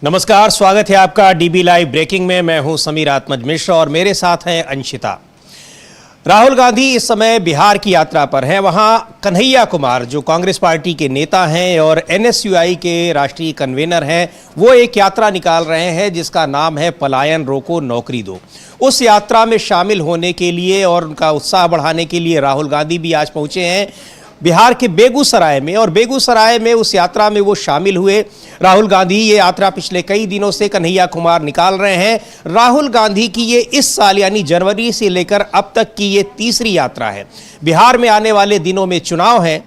नमस्कार, स्वागत है आपका डीबी लाइव ब्रेकिंग में। मैं हूं समीर आत्मज मिश्र और मेरे साथ हैं अंशिता। राहुल गांधी इस समय बिहार की यात्रा पर हैं। वहां कन्हैया कुमार जो कांग्रेस पार्टी के नेता हैं और एनएसयूआई के राष्ट्रीय कन्वीनर हैं, वो एक यात्रा निकाल रहे हैं जिसका नाम है पलायन रोको नौकरी दो। उस यात्रा में शामिल होने के लिए और उनका उत्साह बढ़ाने के लिए राहुल गांधी भी आज पहुंचे हैं बिहार के बेगूसराय में, और बेगूसराय में उस यात्रा में वो शामिल हुए। राहुल गांधी ये यात्रा पिछले कई दिनों से कन्हैया कुमार निकाल रहे हैं। राहुल गांधी की ये इस साल यानी जनवरी से लेकर अब तक की ये तीसरी यात्रा है। बिहार में आने वाले दिनों में चुनाव है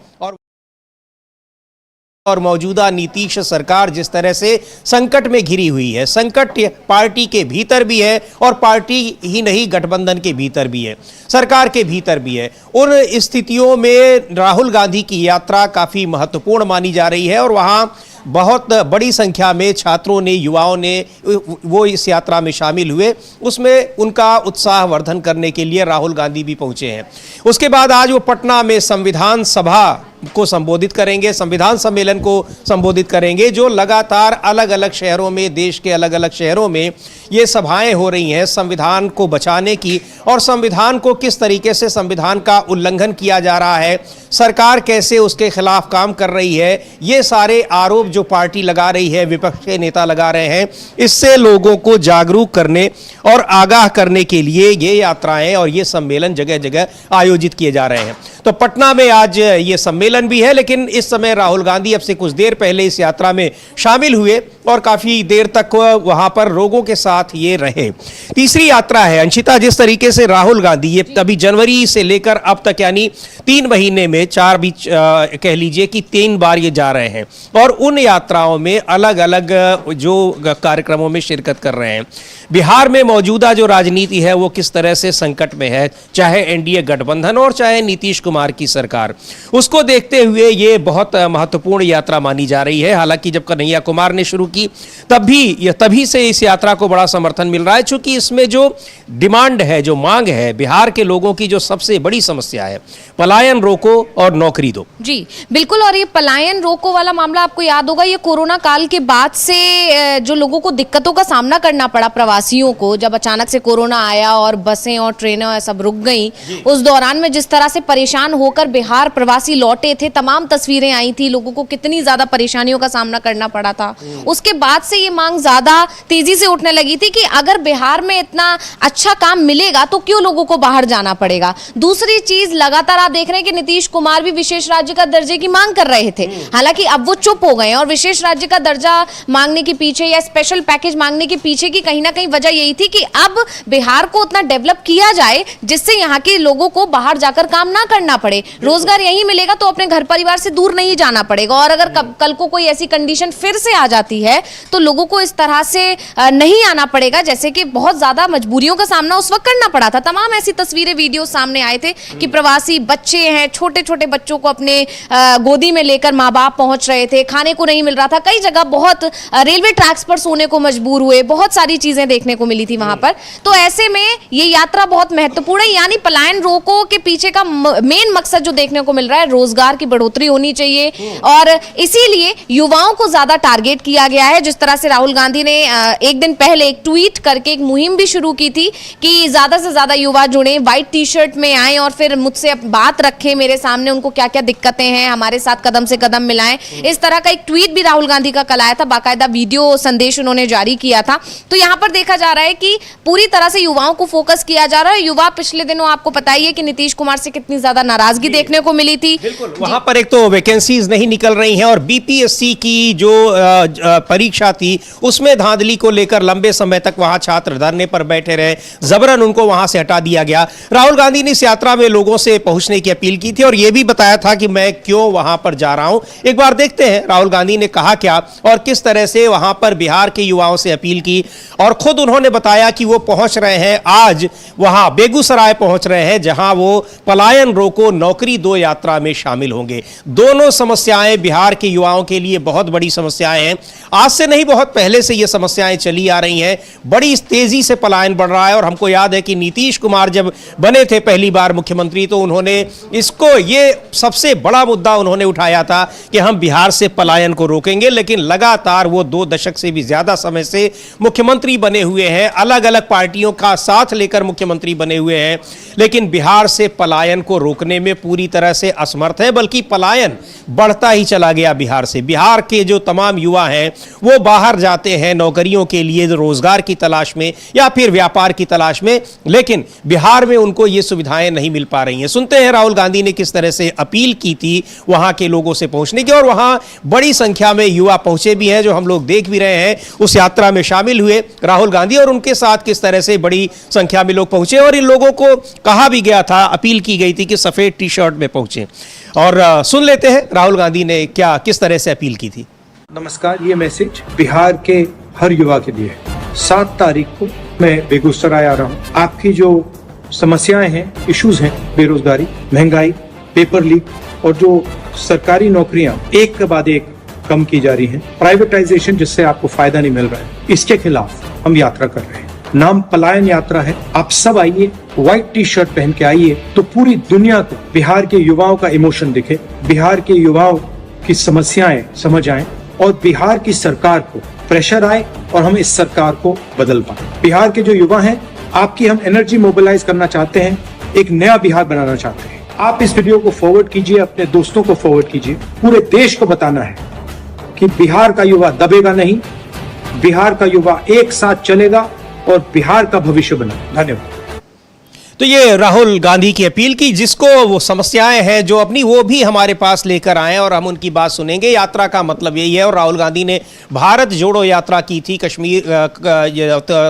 और मौजूदा नीतीश सरकार जिस तरह से संकट में घिरी हुई है, संकट पार्टी के भीतर भी है और पार्टी ही नहीं गठबंधन के भीतर भी है, सरकार के भीतर भी है। उन स्थितियों में राहुल गांधी की यात्रा काफ़ी महत्वपूर्ण मानी जा रही है और वहाँ बहुत बड़ी संख्या में छात्रों ने, युवाओं ने वो इस यात्रा में शामिल हुए। उसमें उनका उत्साह वर्धन करने के लिए राहुल गांधी भी पहुंचे हैं। उसके बाद आज वो पटना में संविधान सभा को संबोधित करेंगे, संविधान सम्मेलन को संबोधित करेंगे, जो लगातार अलग अलग शहरों में, देश के अलग अलग शहरों में ये सभाएं हो रही हैं संविधान को बचाने की, और संविधान को किस तरीके से संविधान का उल्लंघन किया जा रहा है, सरकार कैसे उसके खिलाफ काम कर रही है, ये सारे आरोप जो पार्टी लगा रही है, विपक्ष के नेता लगा रहे हैं। इससे लोगों को जागरूक करने और आगाह करने के लिए ये यात्राएं और ये सम्मेलन जगह जगह आयोजित किए जा रहे हैं। तो पटना में आज ये सम्मेलन भी है, लेकिन इस समय राहुल गांधी अब से कुछ देर पहले इस यात्रा में शामिल हुए और काफी देर तक वहां पर लोगों के साथ ये रहे। तीसरी यात्रा है अंशिता, जिस तरीके से राहुल गांधी ये तभी जनवरी से लेकर अब तक यानी 3 महीने में कह लीजिए कि 3 बार ये जा रहे हैं और उन यात्राओं में अलग अलग जो कार्यक्रमों में शिरकत कर रहे हैं। बिहार में मौजूदा जो राजनीति है वो किस तरह से संकट में है, चाहे एनडीए गठबंधन और चाहे नीतीश कुमार की सरकार, उसको देखते हुए ये बहुत महत्वपूर्ण यात्रा मानी जा रही है। हालांकि जब कन्हैया कुमार ने शुरू की तभी से इस यात्रा को बड़ा समर्थन मिल रहा है, क्योंकि इसमें जो डिमांड है, जो मांग है, बिहार के लोगों की जो सबसे बड़ी समस्या है, पलायन रोको और नौकरी दो। जी बिल्कुल, और ये पलायन रोको वाला मामला आपको याद होगा, ये कोरोना काल के बाद से जो लोगों को दिक्कतों का सामना करना पड़ा, प्रवासियों को, जब अचानक से कोरोना आया और बसें और ट्रेनें सब रुक गई, उस दौरान में जिस तरह से परेशान होकर बिहार प्रवासी लौटे थे, तमाम तस्वीरें आई थी, लोगों को कितनी ज्यादा परेशानियों का सामना करना पड़ा था। उसके बाद से ये मांग ज्यादा तेजी से उठने लगी थी कि अगर बिहार में इतना अच्छा काम मिलेगा तो क्यों लोगों को बाहर जाना पड़ेगा। दूसरी चीज, लगातार आप देख रहे हैं कि नीतीश कुमार भी विशेष राज्य का दर्जे की मांग कर रहे थे। हालांकि अब वो चुप हो गए और विशेष राज्य का दर्जा मांगने के पीछे या स्पेशल पैकेज मांगने के पीछे की कहीं ना कहीं वजह यही थी कि अब बिहार को उतना डेवलप किया जाए जिससे यहाँ के लोगों को बाहर जाकर काम ना करना पड़े, रोजगार यहीं मिलेगा तो अपने घर परिवार से दूर नहीं जाना पड़ेगा। और अगर कल को कोई ऐसी कंडीशन फिर से आ जाती है तो लोगों को इस तरह से नहीं आना पड़ेगा, जैसे कि बहुत ज्यादा मजबूरियों का सामना उस वक्त करना पड़ा था। तमाम ऐसी तस्वीरें, वीडियो सामने आए थे कि प्रवासी बच्चे हैं, छोटे छोटे बच्चों को अपने गोदी में लेकर माँ बाप पहुंच रहे थे, खाने को नहीं मिल रहा था, कई जगह बहुत रेलवे ट्रैक्स पर सोने को मजबूर हुए, बहुत सारी चीजें देखने को मिली थी वहां पर। तो ऐसे में ये यात्रा बहुत महत्वपूर्ण है, यानी पलायन रोको के पीछे का मेन मकसद जो देखने को मिल रहा है, रोजगार की बढ़ोतरी होनी चाहिए और इसीलिए युवाओं को ज्यादा टारगेट किया गया है। जिस तरह से राहुल गांधी ने एक दिन पहले एक ट्वीट करके एक मुहिम भी शुरू की थी कि ज्यादा से ज्यादा युवा जुड़े, व्हाइट टी शर्ट में आए और फिर मुझसे बात रखें, मेरे सामने उनको क्या क्या दिक्कतें हैं, हमारे साथ कदम से कदम मिलाएं। इस तरह का एक ट्वीट भी राहुल गांधी का कल आया था, बाकायदा वीडियो संदेश उन्होंने जारी किया था। तो यहाँ पर देखा जा रहा है कि पूरी तरह से युवाओं को फोकस किया जा रहा है। युवा पिछले दिनों आपको पता ही है कि नीतीश कुमार से कितनी ज्यादा नाराजगी देखने को मिली थी। बिल्कुल, वहां पर एक तो वैकेंसीज नहीं निकल रही हैं और बीपीएससी की जो परीक्षा थी उसमें धांधली को लेकर लंबे समय तक वहां छात्र धरने पर बैठे रहे, जबरन उनको वहां से हटा दिया गया। राहुल गांधी ने इस यात्रा में लोगों से पहुंचने की अपील की थी और यह भी बताया था कि मैं क्यों वहां पर जा रहा हूं। एक बार देखते हैं राहुल गांधी ने कहा क्या और किस तरह से वहां पर बिहार के युवाओं से अपील की, और खुद उन्होंने बताया कि वो पहुंच रहे हैं, आज वहां बेगूसराय पहुंच रहे हैं, जहां वो पलायन रोको नौकरी दो यात्रा में शामिल होंगे। दोनों समस्याएं बिहार के युवाओं के लिए बहुत बड़ी समस्याएं हैं। आज से नहीं, बहुत पहले से ये समस्याएं चली आ रही हैं। बड़ी तेजी से पलायन बढ़ रहा है और हमको याद है कि नीतीश कुमार जब बने थे पहली बार मुख्यमंत्री तो उन्होंने इसको, ये सबसे बड़ा मुद्दा उन्होंने उठाया था कि हम बिहार से पलायन को रोकेंगे। लेकिन लगातार वो 2 दशक से भी ज्यादा समय से मुख्यमंत्री बने हुए हैं, अलग अलग पार्टियों का साथ लेकर मुख्यमंत्री बने हुए हैं, लेकिन बिहार से पलायन को रोकने में पूरी तरह से असमर्थ है। बल्कि पलायन बढ़ता ही चला गया बिहार से। बिहार के जो तमाम युवा हैं वो बाहर जाते हैं नौकरियों के लिए, रोजगार की तलाश में या फिर व्यापार की तलाश में, लेकिन बिहार में उनको ये सुविधाएं नहीं मिल पा रही हैं। सुनते हैं राहुल गांधी ने किस तरह से अपील की थी वहां के लोगों से पहुंचने की, और वहां बड़ी संख्या में युवा पहुंचे भी हैं, जो हम लोग देख भी रहे हैं। उस यात्रा में शामिल हुए राहुल गांधी और उनके साथ किस तरह से बड़ी संख्या में लोग पहुंचे, और इन लोगों को कहा भी गया था, अपील की गई थी कि सफेद टी शर्ट में पहुंचे। और सुन लेते हैं राहुल गांधी ने किस तरह से अपील की थी। नमस्कार, ये मैसेज बिहार के हर युवा के लिए है। 7 तारीख को मैं बेगूसराय आ रहा हूँ। आपकी जो समस्याएं हैं, इश्यूज हैं, बेरोजगारी, महंगाई, पेपर लीक और जो सरकारी नौकरियां एक के बाद एक कम की जा रही हैं, प्राइवेटाइजेशन जिससे आपको फायदा नहीं मिल रहा है, इसके खिलाफ हम यात्रा कर रहे हैं। नाम पलायन यात्रा है। आप सब आइए, व्हाइट टी शर्ट पहन के आइए, तो पूरी दुनिया को बिहार के युवाओं का इमोशन दिखे, बिहार के युवाओं की समस्याएं समझ आए और बिहार की सरकार को प्रेशर आए और हम इस सरकार को बदल पाए। बिहार के जो युवा हैं, आपकी हम एनर्जी मोबिलाइज करना चाहते हैं, एक नया बिहार बनाना चाहते हैं। आप इस वीडियो को फॉरवर्ड कीजिए, अपने दोस्तों को फॉरवर्ड कीजिए। पूरे देश को बताना है कि बिहार का युवा दबेगा नहीं, बिहार का युवा एक साथ चलेगा और बिहार का भविष्य बना। धन्यवाद। तो ये राहुल गांधी की अपील की, जिसको वो समस्याएं हैं जो अपनी, वो भी हमारे पास लेकर आए और हम उनकी बात सुनेंगे। यात्रा का मतलब यही है। और राहुल गांधी ने भारत जोड़ो यात्रा की थी, कश्मीर,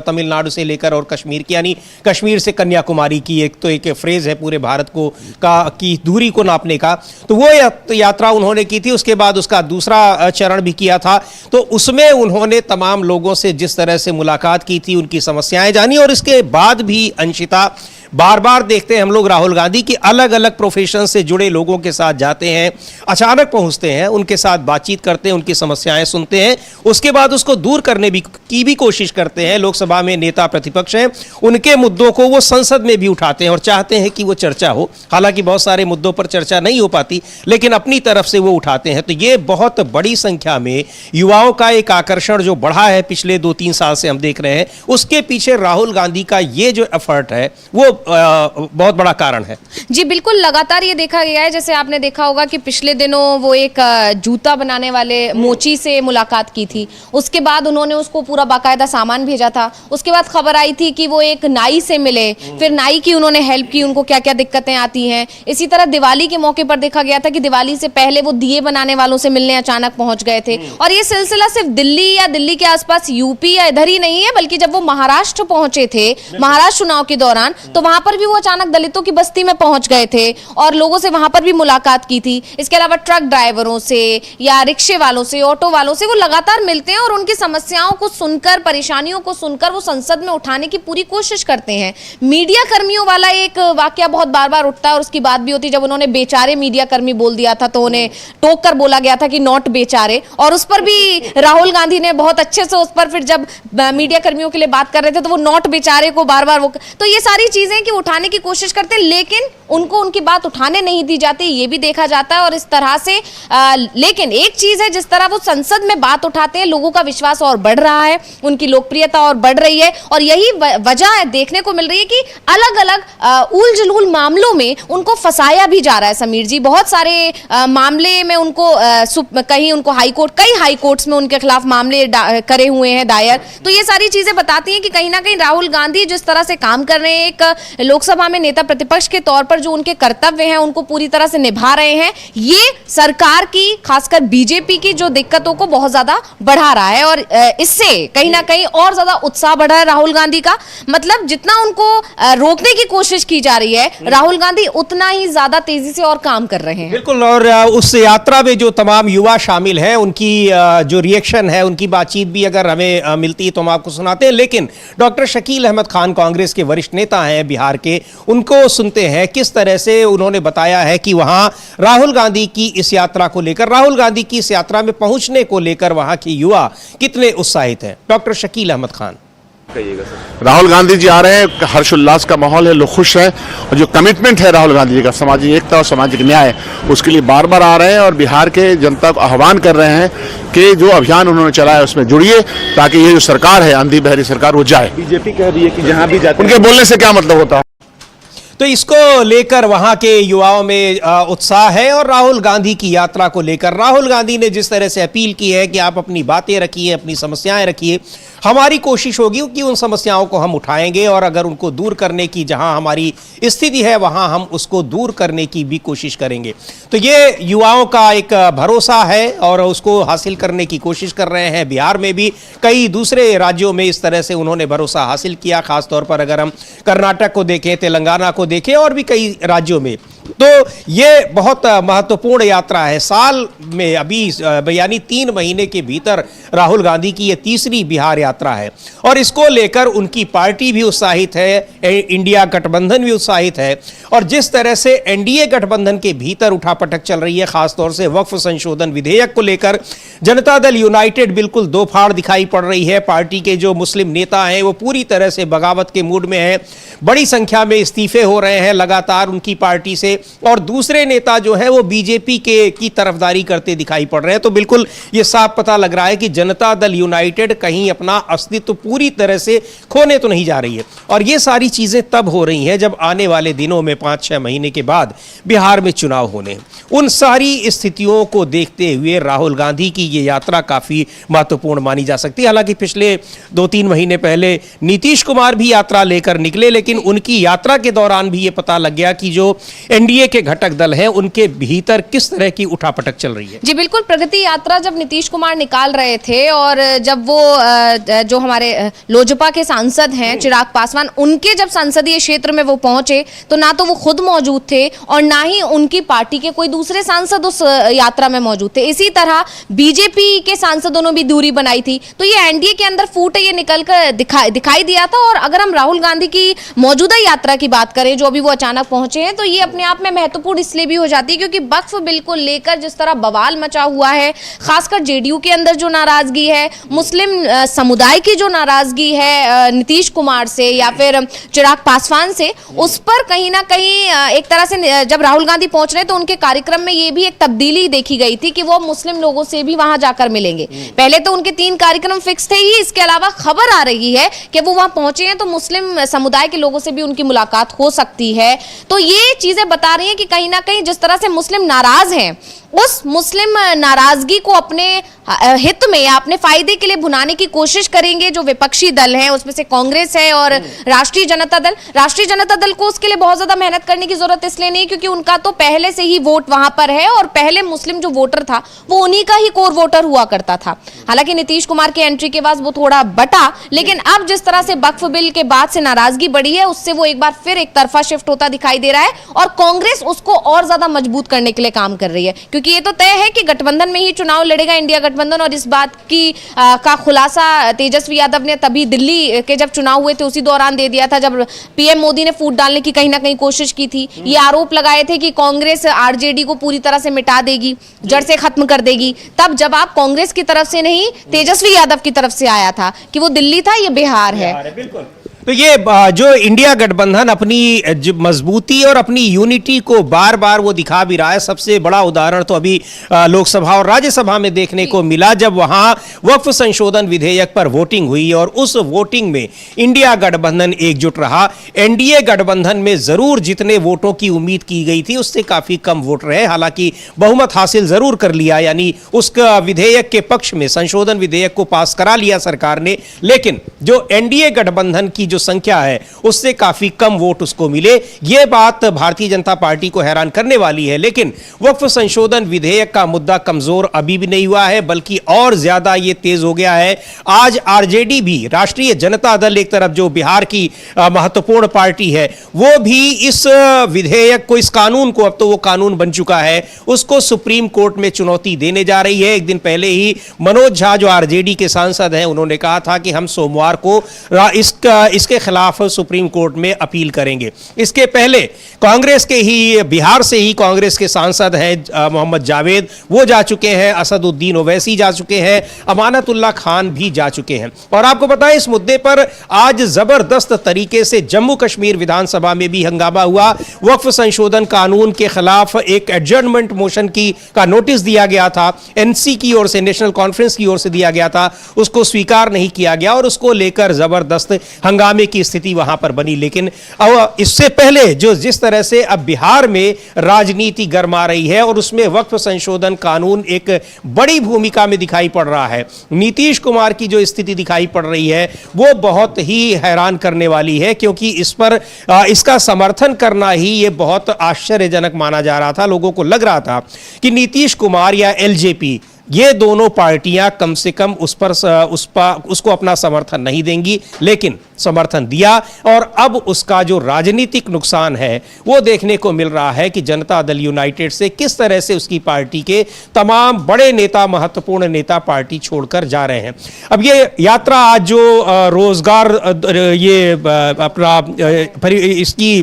तमिलनाडु से लेकर और कश्मीर की, यानी कश्मीर से कन्याकुमारी की। एक फ्रेज है पूरे भारत को की दूरी को नापने का। तो वो यात्रा उन्होंने की थी। उसके बाद उसका दूसरा चरण भी किया था। तो उसमें उन्होंने तमाम लोगों से जिस तरह से मुलाकात की थी, उनकी समस्याएं जानी। और इसके बाद भी अंशिता, बार बार देखते हैं हम लोग राहुल गांधी की अलग अलग प्रोफेशन से जुड़े लोगों के साथ जाते हैं, अचानक पहुंचते हैं, उनके साथ बातचीत करते हैं, उनकी समस्याएं सुनते हैं, उसके बाद उसको दूर करने की भी कोशिश करते हैं। लोकसभा में नेता प्रतिपक्ष हैं, उनके मुद्दों को वो संसद में भी उठाते हैं और चाहते हैं कि वो चर्चा हो। हालांकि बहुत सारे मुद्दों पर चर्चा नहीं हो पाती, लेकिन अपनी तरफ से वो उठाते हैं। तो ये बहुत बड़ी संख्या में युवाओं का एक आकर्षण जो बढ़ा है पिछले 2-3 साल से हम देख रहे हैं, उसके पीछे राहुल गांधी का ये जो एफर्ट है वो बहुत बड़ा कारण है। जी बिल्कुल, लगातार ये देखा गया है। जैसे आपने देखा होगा कि पिछले दिनों वो एक जूता बनाने वाले मोची से मुलाकात की थी, उसके बाद उन्होंने उसको पूरा बाकायदा सामान भेजा था। उसके बाद खबर आई थी कि वो एक नाई से मिले, फिर नाई की उन्होंने हेल्प की, उनको क्या क्या दिक्कतें आती हैं। इसी तरह दिवाली के मौके पर देखा गया था कि दिवाली से पहले वो दिए बनाने वालों से मिलने अचानक पहुंच गए थे। और ये सिलसिला सिर्फ दिल्ली या दिल्ली के आसपास, यूपी या इधर ही नहीं है, बल्कि जब वो महाराष्ट्र पहुंचे थे महाराष्ट्र चुनाव के दौरान, तो वहां पर भी वो अचानक दलितों की बस्ती में पहुंच गए थे और लोगों से वहां पर भी मुलाकात की थी। इसके अलावा ट्रक ड्राइवरों से या रिक्शे वालों से, ऑटो वालों से वो लगातार मिलते हैं और उनकी समस्याओं को सुनकर, परेशानियों को सुनकर वो संसद में उठाने की पूरी कोशिश करते हैं। मीडिया कर्मियों वाला एक वाकया बहुत बार बार उठता है और उसकी बात भी होती है। जब उन्होंने बेचारे मीडिया कर्मी बोल दिया था तो उन्हें टोक कर बोला गया था कि नॉट बेचारे, और उस पर भी राहुल गांधी ने बहुत अच्छे से उस पर फिर जब मीडिया कर्मियों के लिए बात कर रहे थे तो वो नॉट बेचारे को बार बार वो, तो ये सारी चीजें कि उठाने की कोशिश करते हैं, लेकिन उनको उनकी बात उठाने नहीं दी जाती, ये भी देखा जाता है। और इस तरह से लेकिन एक चीज है, जिस तरह वो संसद में बात उठाते हैं, लोगों का विश्वास और बढ़ रहा है, उनकी लोकप्रियता और बढ़ रही है। और यही वजह देखने को मिल रही है कि अलग अलग उल जलूल मामलों में उनको फंसाया भी जा रहा है। समीर जी, बहुत सारे मामले में उनको कहीं उनको कई हाई कोर्ट्स में उनके खिलाफ मामले करे हुए हैं दायर। तो ये सारी चीजें बताती हैं कि कहीं ना कहीं राहुल गांधी जिस तरह से काम कर रहे हैं, एक लोकसभा में नेता प्रतिपक्ष के तौर पर जो उनके कर्तव्य हैं उनको पूरी तरह से निभा रहे हैं, ये सरकार की, खासकर बीजेपी की जो दिक्कतों को बहुत ज्यादा बढ़ा रहा है। और इससे कहीं ना कहीं और ज्यादा उत्साह बढ़ा है राहुल गांधी का। मतलब जितना उनको रोकने की कोशिश की जा रही है, राहुल गांधी उतना ही ज्यादा तेजी से और काम कर रहे हैं। बिल्कुल। और उस यात्रा में जो तमाम युवा शामिल हैं, उनकी जो रिएक्शन है, उनकी बातचीत भी अगर हमें मिलती है तो हम आपको सुनाते हैं। लेकिन डॉक्टर शकील अहमद खान, कांग्रेस के वरिष्ठ नेता हैं बिहार के, उनको सुनते हैं किस तरह से उन्होंने बताया है कि वहां राहुल गांधी की इस यात्रा को लेकर, राहुल गांधी की इस यात्रा में पहुंचने को लेकर वहां के युवा कितने उत्साहित हैं। डॉक्टर शकील अहमद खान। राहुल गांधी जी आ रहे हैं, हर्षोल्लास का माहौल है, लोग खुश हैं और जो कमिटमेंट है राहुल गांधी जी का सामाजिक एकता और सामाजिक न्याय, उसके लिए बार बार आ रहे हैं और बिहार के जनता को आह्वान कर रहे हैं कि जो अभियान उन्होंने चलाया उसमें जुड़िए, ताकि ये जो सरकार है अंधी बहरी सरकार वो जाए। बीजेपी कह रही है कि जहां भी जाते उनके बोलने से क्या मतलब होता है? तो इसको लेकर वहां के युवाओं में उत्साह है। और राहुल गांधी की यात्रा को लेकर राहुल गांधी ने जिस तरह से अपील की है कि आप अपनी बातें रखिए, अपनी समस्याएं रखिए, हमारी कोशिश होगी कि उन समस्याओं को हम उठाएंगे और अगर उनको दूर करने की जहां हमारी स्थिति है वहां हम उसको दूर करने की भी कोशिश करेंगे। तो ये युवाओं का एक भरोसा है और उसको हासिल करने की कोशिश कर रहे हैं। बिहार में भी कई दूसरे राज्यों में इस तरह से उन्होंने भरोसा हासिल किया, खासतौर पर अगर हम कर्नाटक को देखें, तेलंगाना को देखें और भी कई राज्यों में। तो ये बहुत महत्वपूर्ण यात्रा है। साल में अभी यानी 3 महीने के भीतर राहुल गांधी की ये तीसरी बिहार यात्रा है और इसको लेकर उनकी पार्टी भी उत्साहित है, इंडिया गठबंधन भी उत्साहित है। और जिस तरह से एनडीए गठबंधन के भीतर उठापटक चल रही है, खासतौर से वक्फ संशोधन विधेयक को लेकर जनता दल यूनाइटेड बिल्कुल दो फाड़ दिखाई पड़ रही है। पार्टी के जो मुस्लिम नेता हैं वो पूरी तरह से बगावत के मूड में हैं, बड़ी संख्या में इस्तीफे हो रहे हैं लगातार उनकी पार्टी से, और दूसरे नेता जो है वो बीजेपी की तरफदारी करते दिखाई पड़ रहे हैं। तो बिल्कुल ये साफ पता लग रहा है कि जनता दल यूनाइटेड कहीं अपना अस्तित्व पूरी तरह से खोने तो नहीं जा रही है। और ये सारी चीजें तब हो रही हैं जब आने वाले दिनों में 5-6 महीने के बाद बिहार में चुनाव होने हैं। उन सारी स्थितियों को देखते हुए राहुल गांधी की ये यात्रा काफी महत्वपूर्ण मानी जा सकती है। हालांकि पिछले 2-3 महीने पहले नीतीश कुमार भी यात्रा लेकर निकले, लेकिन उनकी यात्रा के दौरान भी ये पता लग गया कि जो एनडीए के घटक दल हैं उनके भीतर किस तरह की उठापटक चल रही है। जी बिल्कुल, प्रगति यात्रा जब नीतीश कुमार निकाल रहे थे और जब वो जो हमारे लोजपा के सांसद हैं चिराग पासवान, उनके जब संसदीय क्षेत्र में वो पहुंचे तो ना तो वो खुद मौजूद थे और ना ही उनकी पार्टी के कोई दूसरे सांसद उस यात्रा में मौजूद थे। इसी तरह बीजेपी के सांसदों ने भी दूरी बनाई थी। तो ये एनडीए के अंदर फूट है, ये निकल कर दिखाई दिया था। और अगर हम राहुल गांधी की मौजूदा यात्रा की बात करें जो अभी वो अचानक पहुंचे हैं, तो ये अपने आप में महत्वपूर्ण इसलिए भी हो जाती है क्योंकि वक्फ बिल को लेकर जिस तरह बवाल मचा हुआ है, खासकर जेडीयू के अंदर जो नाराजगी है, मुस्लिम समुदाय की जो नाराजगी है नीतीश कुमार से या फिर चिराग पासवान से, उस पर कहीं ना कहीं एक तरह से जब राहुल गांधी पहुंच रहे तो उनके कार्यक्रम में ये भी एक तब्दीली देखी गई थी कि वो मुस्लिम लोगों से भी वहां जाकर मिलेंगे। पहले तो उनके 3 कार्यक्रम फिक्स थे ही, इसके अलावा खबर आ रही है कि वो वहां पहुंचे हैं तो मुस्लिम समुदाय के लोगों से भी उनकी मुलाकात हो सकती है। तो ये चीजें बता रही हैं कि कहीं ना कहीं जिस तरह से मुस्लिम नाराज हैं, उस मुस्लिम नाराजगी को अपने हित में या अपने फायदे के लिए भुनाने की कोशिश करेंगे जो विपक्षी दल हैं, उसमें से कांग्रेस है और राष्ट्रीय जनता दल। राष्ट्रीय जनता दल को उसके लिए बहुत ज्यादा मेहनत करने की जरूरत इसलिए नहीं क्योंकि उनका तो पहले से ही वोट वहां पर है और पहले मुस्लिम जो वोटर था वो उन्हीं का ही कोर वोटर हुआ करता था। हालांकि नीतीश कुमार की एंट्री के बाद वो थोड़ा बटा, लेकिन अब जिस तरह से वक्फ बिल के बाद से नाराजगी बढ़ी है उससे वो एक बार फिर एक तरफा शिफ्ट होता दिखाई दे रहा है और कांग्रेस उसको और ज्यादा मजबूत करने के लिए काम कर रही है क्योंकि ये तो तय है कि गठबंधन में ही चुनाव लड़ेगा इंडिया गठबंधन। और इस बात की का खुलासा तेजस्वी यादव ने तभी दिल्ली के जब चुनाव हुए थे उसी दौरान दे दिया था जब पीएम मोदी ने फूट डालने की कहीं ना कहीं कोशिश की थी। ये आरोप लगाए थे कि कांग्रेस आरजेडी को पूरी तरह से मिटा देगी, जड़ से खत्म कर देगी। तब जवाब कांग्रेस की तरफ से नहीं तेजस्वी यादव की तरफ से आया था कि वो दिल्ली था, ये बिहार है। बिल्कुल। तो ये जो इंडिया गठबंधन अपनी मजबूती और अपनी यूनिटी को बार बार वो दिखा भी रहा है। सबसे बड़ा उदाहरण तो अभी लोकसभा और राज्यसभा में देखने को मिला जब वहां वक्फ संशोधन विधेयक पर वोटिंग हुई और उस वोटिंग में इंडिया गठबंधन एकजुट रहा। एनडीए गठबंधन में जरूर जितने वोटों की उम्मीद की गई थी उससे काफी कम वोट रहे, हालांकि बहुमत हासिल जरूर कर लिया, यानी उसका विधेयक के पक्ष में संशोधन विधेयक को पास करा लिया सरकार ने। लेकिन जो एनडीए गठबंधन की संख्या है उससे काफी कम वोट उसको मिले। यह बात भारतीय जनता पार्टी को हैरान करने वाली है। लेकिन वक्फ संशोधन विधेयक का मुद्दा कमजोर अभी भी नहीं हुआ है बल्कि और ज्यादा यह तेज हो गया है। आज आरजेडी भी, राष्ट्रीय जनता दल एक तरफ जो बिहार की महत्वपूर्ण पार्टी है, वो भी इस विधेयक को, इस कानून को, अब तो वो कानून बन चुका है, उसको सुप्रीम कोर्ट में चुनौती देने जा रही है। एक दिन पहले ही मनोज झा जो आरजेडी के सांसद हैं उन्होंने कहा था कि हम सोमवार को उसके खिलाफ सुप्रीम कोर्ट में अपील करेंगे। इसके पहले कांग्रेस के ही, बिहार से ही कांग्रेस के सांसद हैं मोहम्मद जावेद, वो जा चुके हैं, असदुद्दीन ओवैसी जा चुके हैं, अमानतुल्लाह खान भी जा चुके हैं। और आपको पता है इस मुद्दे पर आज जबरदस्त तरीके से जम्मू कश्मीर विधानसभा में भी हंगामा हुआ। वक्फ संशोधन कानून के खिलाफ एक एडजर्नमेंट मोशन का नोटिस दिया गया था, एनसी की ओर से, नेशनल कॉन्फ्रेंस की ओर से दिया गया था, उसको स्वीकार नहीं किया गया और उसको लेकर जबरदस्त हंगामे की स्थिति वहां पर बनी। लेकिन अब इससे पहले जिस तरह से अब बिहार में राजनीति गरमा रही है और उसमें वक्फ संशोधन कानून एक बड़ी भूमिका में दिखाई पड़ रहा है, नीतीश कुमार की जो स्थिति दिखाई पड़ रही है वो बहुत ही हैरान करने वाली है, क्योंकि इस पर इसका समर्थन करना ही ये बहुत आश्चर्यजनक माना जा रहा था। लोगों को लग रहा था कि नीतीश कुमार या एलजेपी, ये दोनों पार्टियां कम से कम उसको अपना समर्थन नहीं देंगी, लेकिन समर्थन दिया और अब उसका जो राजनीतिक नुकसान है वो देखने को मिल रहा है कि जनता दल यूनाइटेड से किस तरह से उसकी पार्टी के तमाम बड़े नेता, महत्वपूर्ण नेता पार्टी छोड़कर जा रहे हैं। अब ये यात्रा आज जो रोजगार, ये अपना इसकी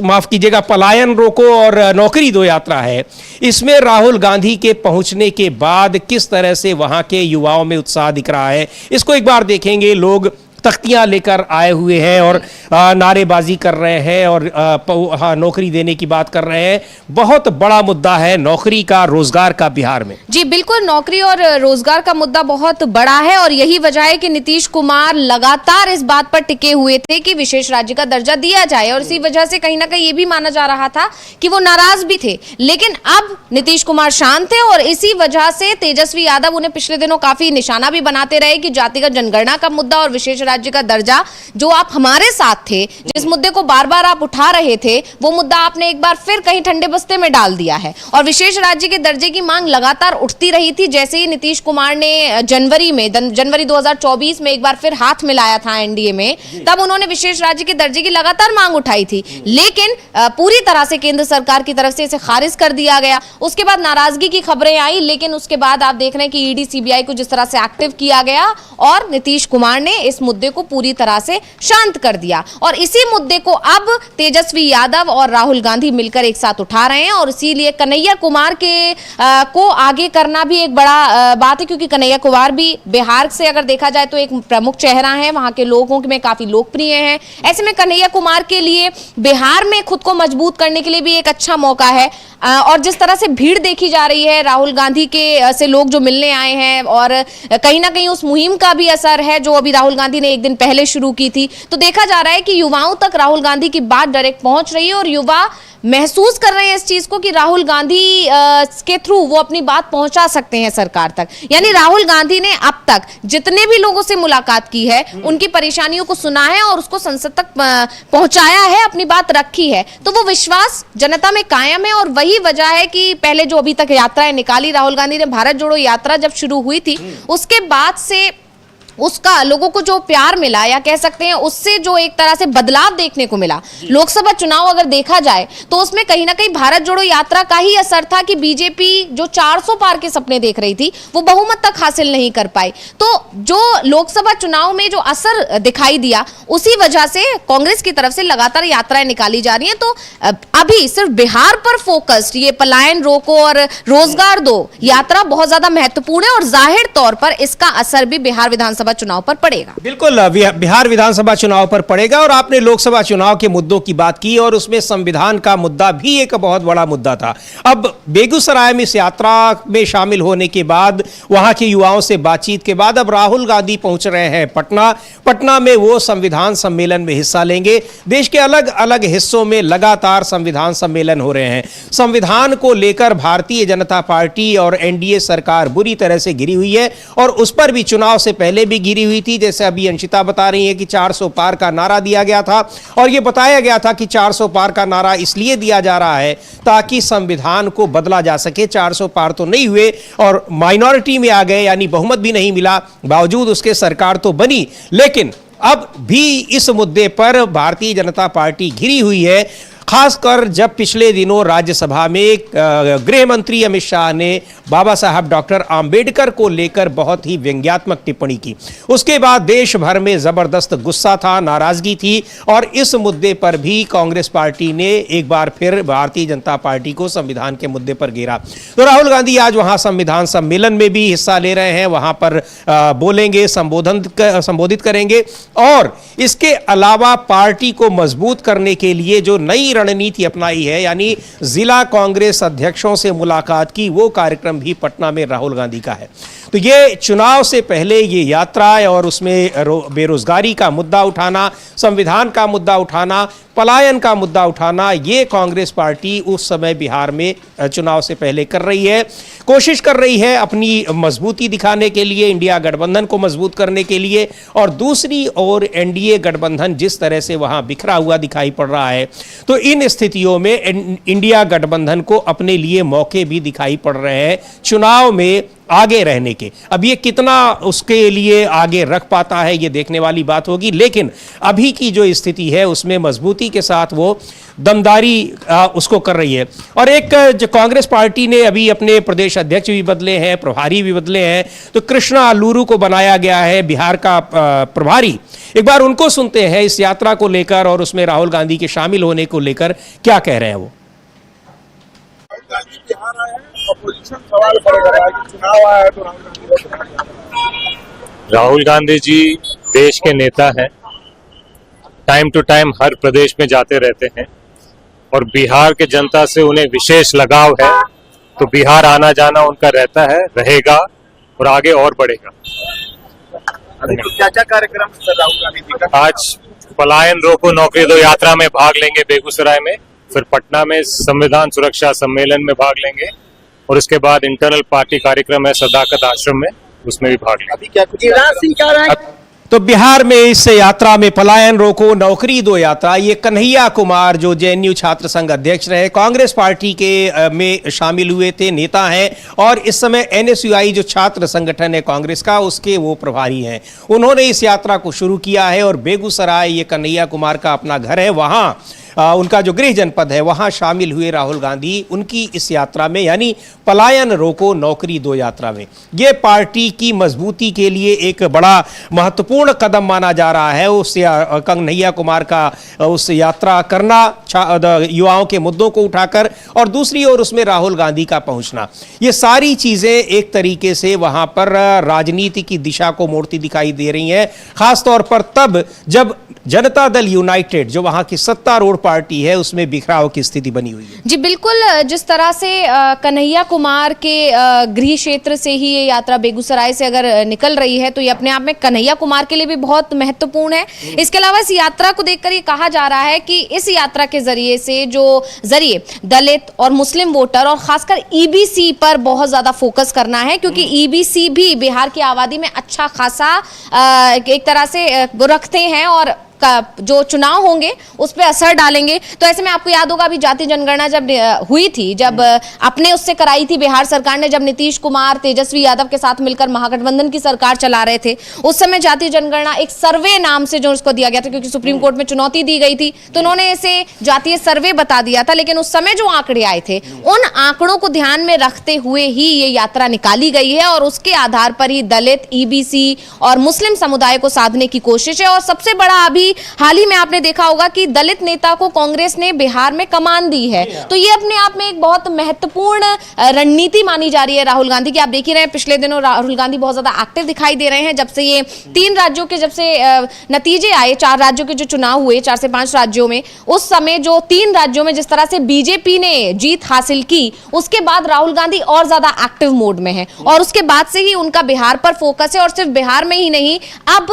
माफ कीजिएगा, पलायन रोको और नौकरी दो यात्रा है, इसमें राहुल गांधी के पहुंचने के बाद किस तरह से वहां के युवाओं में उत्साह दिख रहा है, इसको एक बार देखेंगे। लोग तख्तियां लेकर आए हुए हैं और नारेबाजी कर रहे हैं और नौकरी देने की बात कर रहे हैं। बहुत बड़ा मुद्दा है नौकरी का, रोजगार का बिहार में। जी बिल्कुल, नौकरी और रोजगार का मुद्दा बहुत बड़ा है और यही वजह है कि नीतीश कुमार लगातार इस बात पर टिके हुए थे कि विशेष राज्य का दर्जा दिया जाए और इसी वजह से कहीं ना कहीं ये भी माना जा रहा था कि वो नाराज भी थे। लेकिन अब नीतीश कुमार शांत थे और इसी वजह से तेजस्वी यादव उन्हें पिछले दिनों काफी निशाना भी बनाते रहे कि जातिगत जनगणना का मुद्दा और विशेष राज्य का दर्जा, जो आप हमारे साथ थे, जिस मुद्दे को बार बार आप उठा रहे थे, वो मुद्दा आपने एक बार फिर कहीं ठंडे बस्ते में डाल दिया है। और विशेष राज्य के दर्जे की मांग लगातार उठती रही थी। जैसे ही नीतीश कुमार ने जनवरी 2024 में एक बार फिर हाथ मिलाया था एनडीए में, तब उन्होंने विशेष राज्य के दर्जे की लगातार मांग उठाई थी, लेकिन पूरी तरह से केंद्र सरकार की तरफ से इसे खारिज कर दिया गया। उसके बाद नाराजगी की खबरें आई, लेकिन उसके बाद आप देख रहे हैं कि ईडी सीबीआई को जिस तरह से एक्टिव किया गया और नीतीश कुमार ने इस मुद्दे को पूरी तरह से शांत कर दिया। और इसी मुद्दे को अब तेजस्वी यादव और राहुल गांधी मिलकर एक साथ उठा रहे हैं और इसीलिए कन्हैया कुमार को आगे करना भी एक बड़ा बात है, क्योंकि कन्हैया कुमार भी बिहार से अगर देखा जाए तो एक प्रमुख चेहरा है, वहां के लोगों में काफी लोकप्रिय हैं। ऐसे में कन्हैया कुमार के लिए बिहार में खुद को मजबूत करने के लिए भी एक अच्छा मौका है। और जिस तरह से भीड़ देखी जा रही है राहुल गांधी के से लोग जो मिलने आए हैं, और कहीं ना कहीं उस मुहिम का भी असर है जो अभी राहुल गांधी ने एक दिन पहले शुरू की थी, तो देखा जा रहा है कि युवाओं तक राहुल गांधी की बात डायरेक्ट पहुंच रही है और युवा महसूस कर रहे हैं इस चीज को कि राहुल गांधी के थ्रू वो अपनी बात पहुंचा सकते हैं सरकार तक। यानी राहुल गांधी ने अब तक जितने भी लोगों से मुलाकात की है, उनकी परेशानियों को सुना है और उसको संसद तक पहुंचाया है, अपनी बात रखी है, तो वो विश्वास जनता में कायम है। और वही वजह है कि पहले जो अभी तक यात्राएं निकाली राहुल गांधी ने, भारत जोड़ो यात्रा जब शुरू हुई थी उसके बाद से उसका लोगों को जो प्यार मिला, या कह सकते हैं उससे जो एक तरह से बदलाव देखने को मिला, लोकसभा चुनाव अगर देखा जाए तो उसमें कहीं ना कहीं भारत जोड़ो यात्रा का ही असर था कि बीजेपी जो 400 पार के सपने देख रही थी वो बहुमत तक हासिल नहीं कर पाई। तो जो लोकसभा चुनाव में जो असर दिखाई दिया, उसी वजह से कांग्रेस की तरफ से लगातार यात्राएं निकाली जा रही हैं। तो अभी सिर्फ बिहार पर फोकस्ड ये पलायन रोको और रोजगार दो यात्रा बहुत ज्यादा महत्वपूर्ण है और जाहिर तौर पर इसका असर भी बिहार विधानसभा चुनाव पर पड़ेगा। बिल्कुल, बिहार विधानसभा चुनाव पर पड़ेगा। और आपने लोकसभा चुनाव के मुद्दों की बात की और उसमें संविधान का मुद्दा भी एक बहुत बड़ा मुद्दा था। अब बेगूसराय में इस यात्रा में शामिल होने के बाद, वहां के युवाओं से बातचीत के बाद, अब राहुल गांधी पहुंच रहे हैं पटना में वो संविधान सम्मेलन में हिस्सा लेंगे। देश के अलग अलग हिस्सों में लगातार संविधान सम्मेलन हो रहे हैं। संविधान को लेकर भारतीय जनता पार्टी और एनडीए सरकार बुरी तरह से घिरी हुई है और उस पर भी चुनाव से पहले भी घिरी हुई थी। जैसे अभी अंशिता बता रही है कि 400 पार का नारा दिया गया था और यह बताया गया था कि 400 पार का नारा इसलिए दिया जा रहा है ताकि संविधान को बदला जा सके। 400 पार तो नहीं हुए और माइनॉरिटी में आ गए, यानी बहुमत भी नहीं मिला, बावजूद उसके सरकार तो बनी। लेकिन अब भी इस मुद्दे पर भारतीय जनता पार्टी घिरी हुई है। खासकर जब पिछले दिनों राज्यसभा में गृह मंत्री अमित शाह ने बाबा साहब डॉक्टर आंबेडकर को लेकर बहुत ही व्यंग्यात्मक टिप्पणी की। उसके बाद देश भर में जबरदस्त गुस्सा था, नाराजगी थी और इस मुद्दे पर भी कांग्रेस पार्टी ने एक बार फिर भारतीय जनता पार्टी को संविधान के मुद्दे पर घेरा। तो राहुल गांधी आज वहां संविधान सम्मेलन में भी हिस्सा ले रहे हैं, वहां पर बोलेंगे, संबोधित करेंगे और इसके अलावा पार्टी को मजबूत करने के लिए जो नई रणनीति अपनाई है, यानी जिला कांग्रेस अध्यक्षों से मुलाकात की, वो कार्यक्रम भी पटना में राहुल गांधी का है। तो ये चुनाव से पहले ये यात्रा और उसमें बेरोजगारी का मुद्दा उठाना, संविधान का मुद्दा उठाना, पलायन का मुद्दा उठाना, ये कांग्रेस पार्टी उस समय बिहार में चुनाव से पहले कर रही है, कोशिश कर रही है अपनी मजबूती दिखाने के लिए, इंडिया गठबंधन को मजबूत करने के लिए। और दूसरी ओर एनडीए गठबंधन जिस तरह से वहां बिखरा हुआ दिखाई पड़ रहा है, तो इन स्थितियों में इंडिया गठबंधन को अपने लिए मौके भी दिखाई पड़ रहे हैं चुनाव में आगे रहने के। अब ये कितना उसके लिए आगे रख पाता है, ये देखने वाली बात होगी, लेकिन अभी की जो स्थिति है उसमें मजबूती के साथ वो दमदारी उसको कर रही है। और एक जो कांग्रेस पार्टी ने अभी अपने प्रदेश अध्यक्ष भी बदले हैं, प्रभारी भी बदले हैं, तो कृष्णा अल्लूरू को बनाया गया है बिहार का प्रभारी। एक बार उनको सुनते हैं इस यात्रा को लेकर और उसमें राहुल गांधी के शामिल होने को लेकर क्या कह रहे हैं वो। बिहार आया है, अपोजिशन सवाल कर रहा है कि चुनाव आया है तो राहुल गांधी जी देश के नेता हैं, टाइम टू टाइम हर प्रदेश में जाते रहते हैं और बिहार के जनता से उन्हें विशेष लगाव है, तो बिहार आना जाना उनका रहता है, रहेगा और आगे और बढ़ेगा। क्या क्या कार्यक्रम राहुल गांधी जी का? आज पलायन रोको नौकरी दो यात्रा में भाग लेंगे बेगूसराय में, फिर पटना में संविधान सुरक्षा सम्मेलन में भाग लेंगे और उसके बाद इंटरनल पार्टी कार्यक्रम है सदाकत आश्रम में, उसमें भी भाग लेंगे। अभी क्या कुछ तो बिहार में इस यात्रा में पलायन रोको नौकरी दो यात्रा, ये कन्हैया कुमार जो जेएनयू छात्र संघ अध्यक्ष रहे, कांग्रेस पार्टी के में शामिल हुए थे, नेता हैं और इस समय एनएसयूआई जो छात्र संगठन है कांग्रेस का, उसके वो प्रभारी हैं। उन्होंने इस यात्रा को शुरू किया है और बेगूसराय, ये कन्हैया कुमार का अपना घर है, वहां उनका जो गृह जनपद है वहां शामिल हुए राहुल गांधी उनकी इस यात्रा में, यानी पलायन रोको नौकरी दो यात्रा में। ये पार्टी की मजबूती के लिए एक बड़ा महत्वपूर्ण कदम माना जा रहा है, उस कन्हैया कुमार का उस यात्रा करना युवाओं के मुद्दों को उठाकर, और दूसरी ओर उसमें राहुल गांधी का पहुंचना। ये सारी चीजें एक तरीके से वहां पर राजनीति की दिशा को मोड़ती दिखाई दे रही हैं, खासतौर पर तब जब जनता दल यूनाइटेड जो वहां की सत्तारूढ़ पार्टी है उसमें बिखराव की स्थिति बनी हुई है। जी बिल्कुल, जिस तरह से कन्हैया कुमार के गृह क्षेत्र से ही ये यात्रा बेगूसराय से अगर निकल रही है तो ये अपने आप में कन्हैया कुमार के लिए भी बहुत महत्वपूर्ण है। इसके अलावा इस यात्रा को देखकर ये कहा जा रहा है कि इस यात्रा के जरिए से दलित और मुस्लिम वोटर और खासकर ईबीसी पर बहुत ज्यादा फोकस करना है, क्योंकि ईबीसी भी बिहार की आबादी में अच्छा खासा एक तरह से वो रखते हैं और जो चुनाव होंगे उस पर असर डालेंगे। तो ऐसे में आपको याद होगा अभी जातीय जनगणना जब हुई थी, जब अपने उससे कराई थी बिहार सरकार ने, जब नीतीश कुमार तेजस्वी यादव के साथ मिलकर महागठबंधन की सरकार चला रहे थे, उस समय जातीय जनगणना एक सर्वे नाम से जो उसको दिया गया था, क्योंकि सुप्रीम कोर्ट में चुनौती दी गई थी तो उन्होंने इसे जातीय सर्वे बता दिया था। लेकिन उस समय जो आंकड़े आए थे उन आंकड़ों को ध्यान में रखते हुए ही ये यात्रा निकाली गई है और उसके आधार पर ही दलित, ईबीसी और मुस्लिम समुदाय को साधने की कोशिश है। और सबसे बड़ा अभी हाल ही में आपने देखा होगा कि दलित नेता को कांग्रेस ने बिहार में कमान दी है, तो ये अपने आप में एक बहुत महत्वपूर्ण रणनीति मानी जा रही है राहुल गांधी की। आप देख ही रहे हैं पिछले दिनों राहुल गांधी बहुत ज्यादा एक्टिव दिखाई दे रहे हैं, जब से ये 3 राज्यों के जब से नतीजे आए, 4 राज्यों के जो चुनाव हुए, 4 से 5 राज्यों में, उस समय जो 3 राज्यों में जिस तरह से बीजेपी ने जीत हासिल की, उसके बाद राहुल गांधी और ज्यादा एक्टिव मोड में है और उसके बाद से ही उनका बिहार पर फोकस है। और सिर्फ बिहार में ही नहीं, अब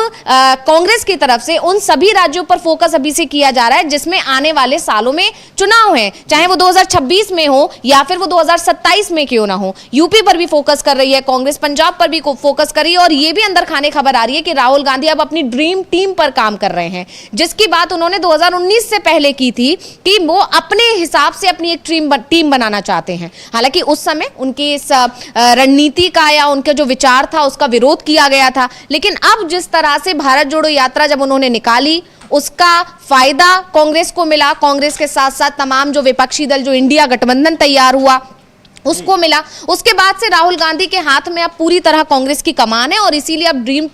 कांग्रेस की तरफ से उन सभी राज्यों पर फोकस अभी से किया जा रहा है जिसमें आने वाले सालों में चुनाव है, चाहे वो 2026 में हो या फिर वो 2027 में क्यों ना हो। यूपी पर भी फोकस कर रही है कांग्रेस, पंजाब पर भी फोकस कर रही है और ये भी अंदर खाने खबर आ रही है कि राहुल गांधी अब अपनी ड्रीम टीम पर काम कर रहे हैं, जिसकी बात उन्होंने 2019 से पहले की थी कि वो अपने हिसाब से अपनी एक टीम बनाना चाहते हैं। हालांकि उस समय उनकी इस रणनीति का या उनका जो विचार था उसका विरोध किया गया था, लेकिन अब जिस तरह से भारत जोड़ो यात्रा जब उन्होंने निकाली, उसका फायदा कांग्रेस को मिला, कांग्रेस के साथ साथ तमाम जो विपक्षी दल, जो इंडिया गठबंधन तैयार हुआ उसको मिला। उसके बाद से राहुल गांधी के हाथ में अब पूरी तरह कांग्रेस की कमान है और इसीलिए अब ड्रीम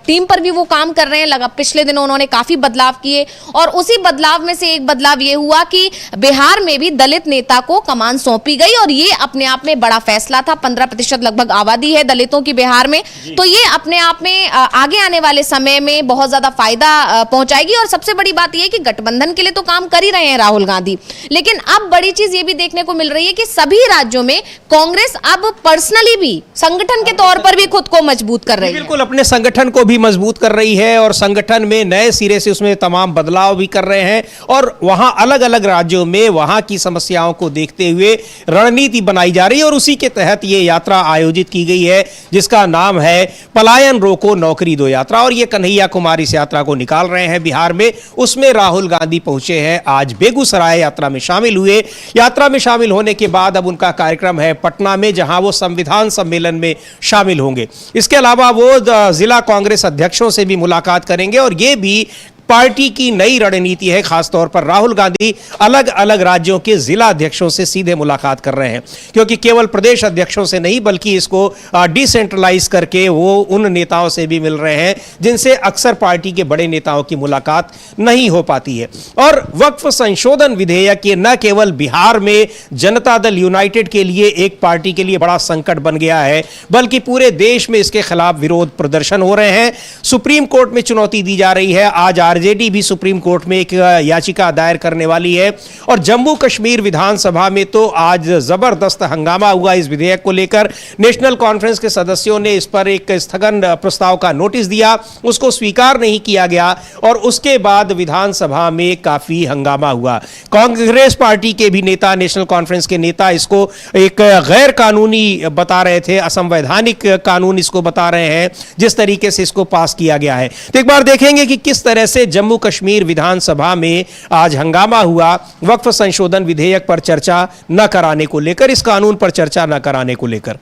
टीम पर भी वो काम कर रहे हैं। पिछले दिनों उन्होंने काफी बदलाव किए और उसी बदलाव में से एक बदलाव ये हुआ कि बिहार में भी दलित नेता को कमान सौंपी गई और ये अपने आप में बड़ा फैसला था। 15% लगभग आबादी है दलितों की बिहार में, तो ये अपने आप में आगे आने वाले समय में बहुत ज्यादा फायदा पहुंचाएगी। और सबसे बड़ी बात यह है कि गठबंधन के लिए तो काम कर ही रहे हैं राहुल गांधी, लेकिन अब बड़ी चीज ये भी देखने को मिल रही है कि सभी राज्यों में कांग्रेस अब पर्सनली भी संगठन के तौर पर भी खुद को मजबूत कर रही है। बिल्कुल, अपने संगठन को भी मजबूत कर रही है और संगठन में नए सिरे से उसमें तमाम बदलाव भी कर रहे हैं और वहां अलग अलग राज्यों में वहां की समस्याओं को देखते हुए रणनीति बनाई जा रही है और उसी के तहत ये यात्रा आयोजित की गई है जिसका नाम है पलायन रोको नौकरी दो यात्रा। और ये कन्हैया कुमार इस यात्रा को निकाल रहे हैं बिहार में। उसमें राहुल गांधी पहुंचे हैं, आज बेगूसराय यात्रा में शामिल हुए। यात्रा में शामिल होने के बाद अब उनका कार्यक्रम है पटना में, जहां वो संविधान सम्मेलन में शामिल होंगे। इसके अलावा वो जिला कांग्रेस अध्यक्षों से भी मुलाकात करेंगे और ये भी पार्टी की नई रणनीति है। खासतौर पर राहुल गांधी अलग अलग राज्यों के जिला अध्यक्षों से सीधे मुलाकात कर रहे हैं, क्योंकि केवल प्रदेश अध्यक्षों से नहीं बल्कि इसको डिसेंट्रलाइज करके वो उन नेताओं से भी मिल रहे हैं जिनसे अक्सर पार्टी के बड़े नेताओं की मुलाकात नहीं हो पाती है। और वक्फ संशोधन विधेयक ये न केवल बिहार में जनता दल यूनाइटेड के लिए एक पार्टी के लिए बड़ा संकट बन गया है, बल्कि पूरे देश में इसके खिलाफ विरोध प्रदर्शन हो रहे हैं। सुप्रीम कोर्ट में चुनौती दी जा रही है। आज आरजेडी भी सुप्रीम कोर्ट में एक याचिका दायर करने वाली है। और जम्मू कश्मीर विधानसभा में तो आज जबरदस्त हंगामा हुआ इस विधेयक को लेकर। नेशनल कॉन्फ्रेंस के सदस्यों ने इस पर एक स्थगन प्रस्ताव का नोटिस दिया, उसको स्वीकार नहीं किया गया और उसके बाद विधानसभा में काफी हंगामा हुआ। कांग्रेस पार्टी के भी नेता, नेशनल कॉन्फ्रेंस के नेता इसको एक गैर कानूनी बता रहे थे, असंवैधानिक कानून इसको बता रहे हैं जिस तरीके से इसको पास किया गया है। तो एक बार देखेंगे कि किस तरह से जम्मू कश्मीर विधानसभा में आज हंगामा हुआ वक्फ संशोधन विधेयक पर चर्चा न कराने को लेकर, इस कानून पर चर्चा न कराने को लेकर।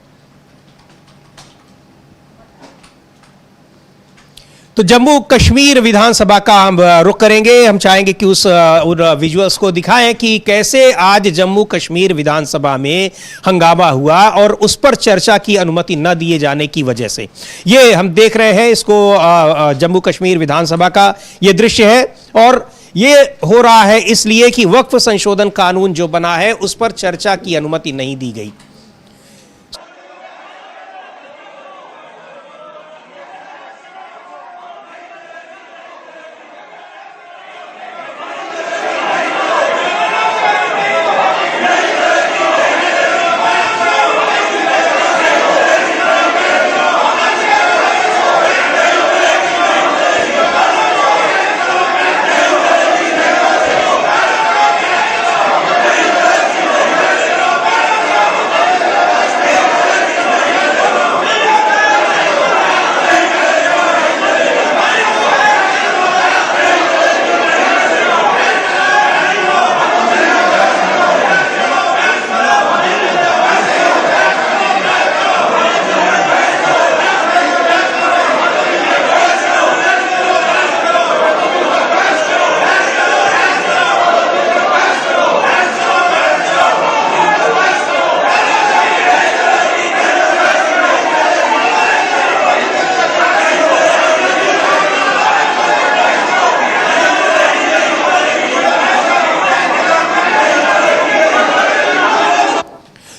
तो जम्मू कश्मीर विधानसभा का हम रुख करेंगे। हम चाहेंगे कि उन विजुअल्स को दिखाएं कि कैसे आज जम्मू कश्मीर विधानसभा में हंगामा हुआ और उस पर चर्चा की अनुमति न दिए जाने की वजह से। ये हम देख रहे हैं इसको, जम्मू कश्मीर विधानसभा का ये दृश्य है और ये हो रहा है इसलिए कि वक्फ संशोधन कानून जो बना है उस पर चर्चा की अनुमति नहीं दी गई।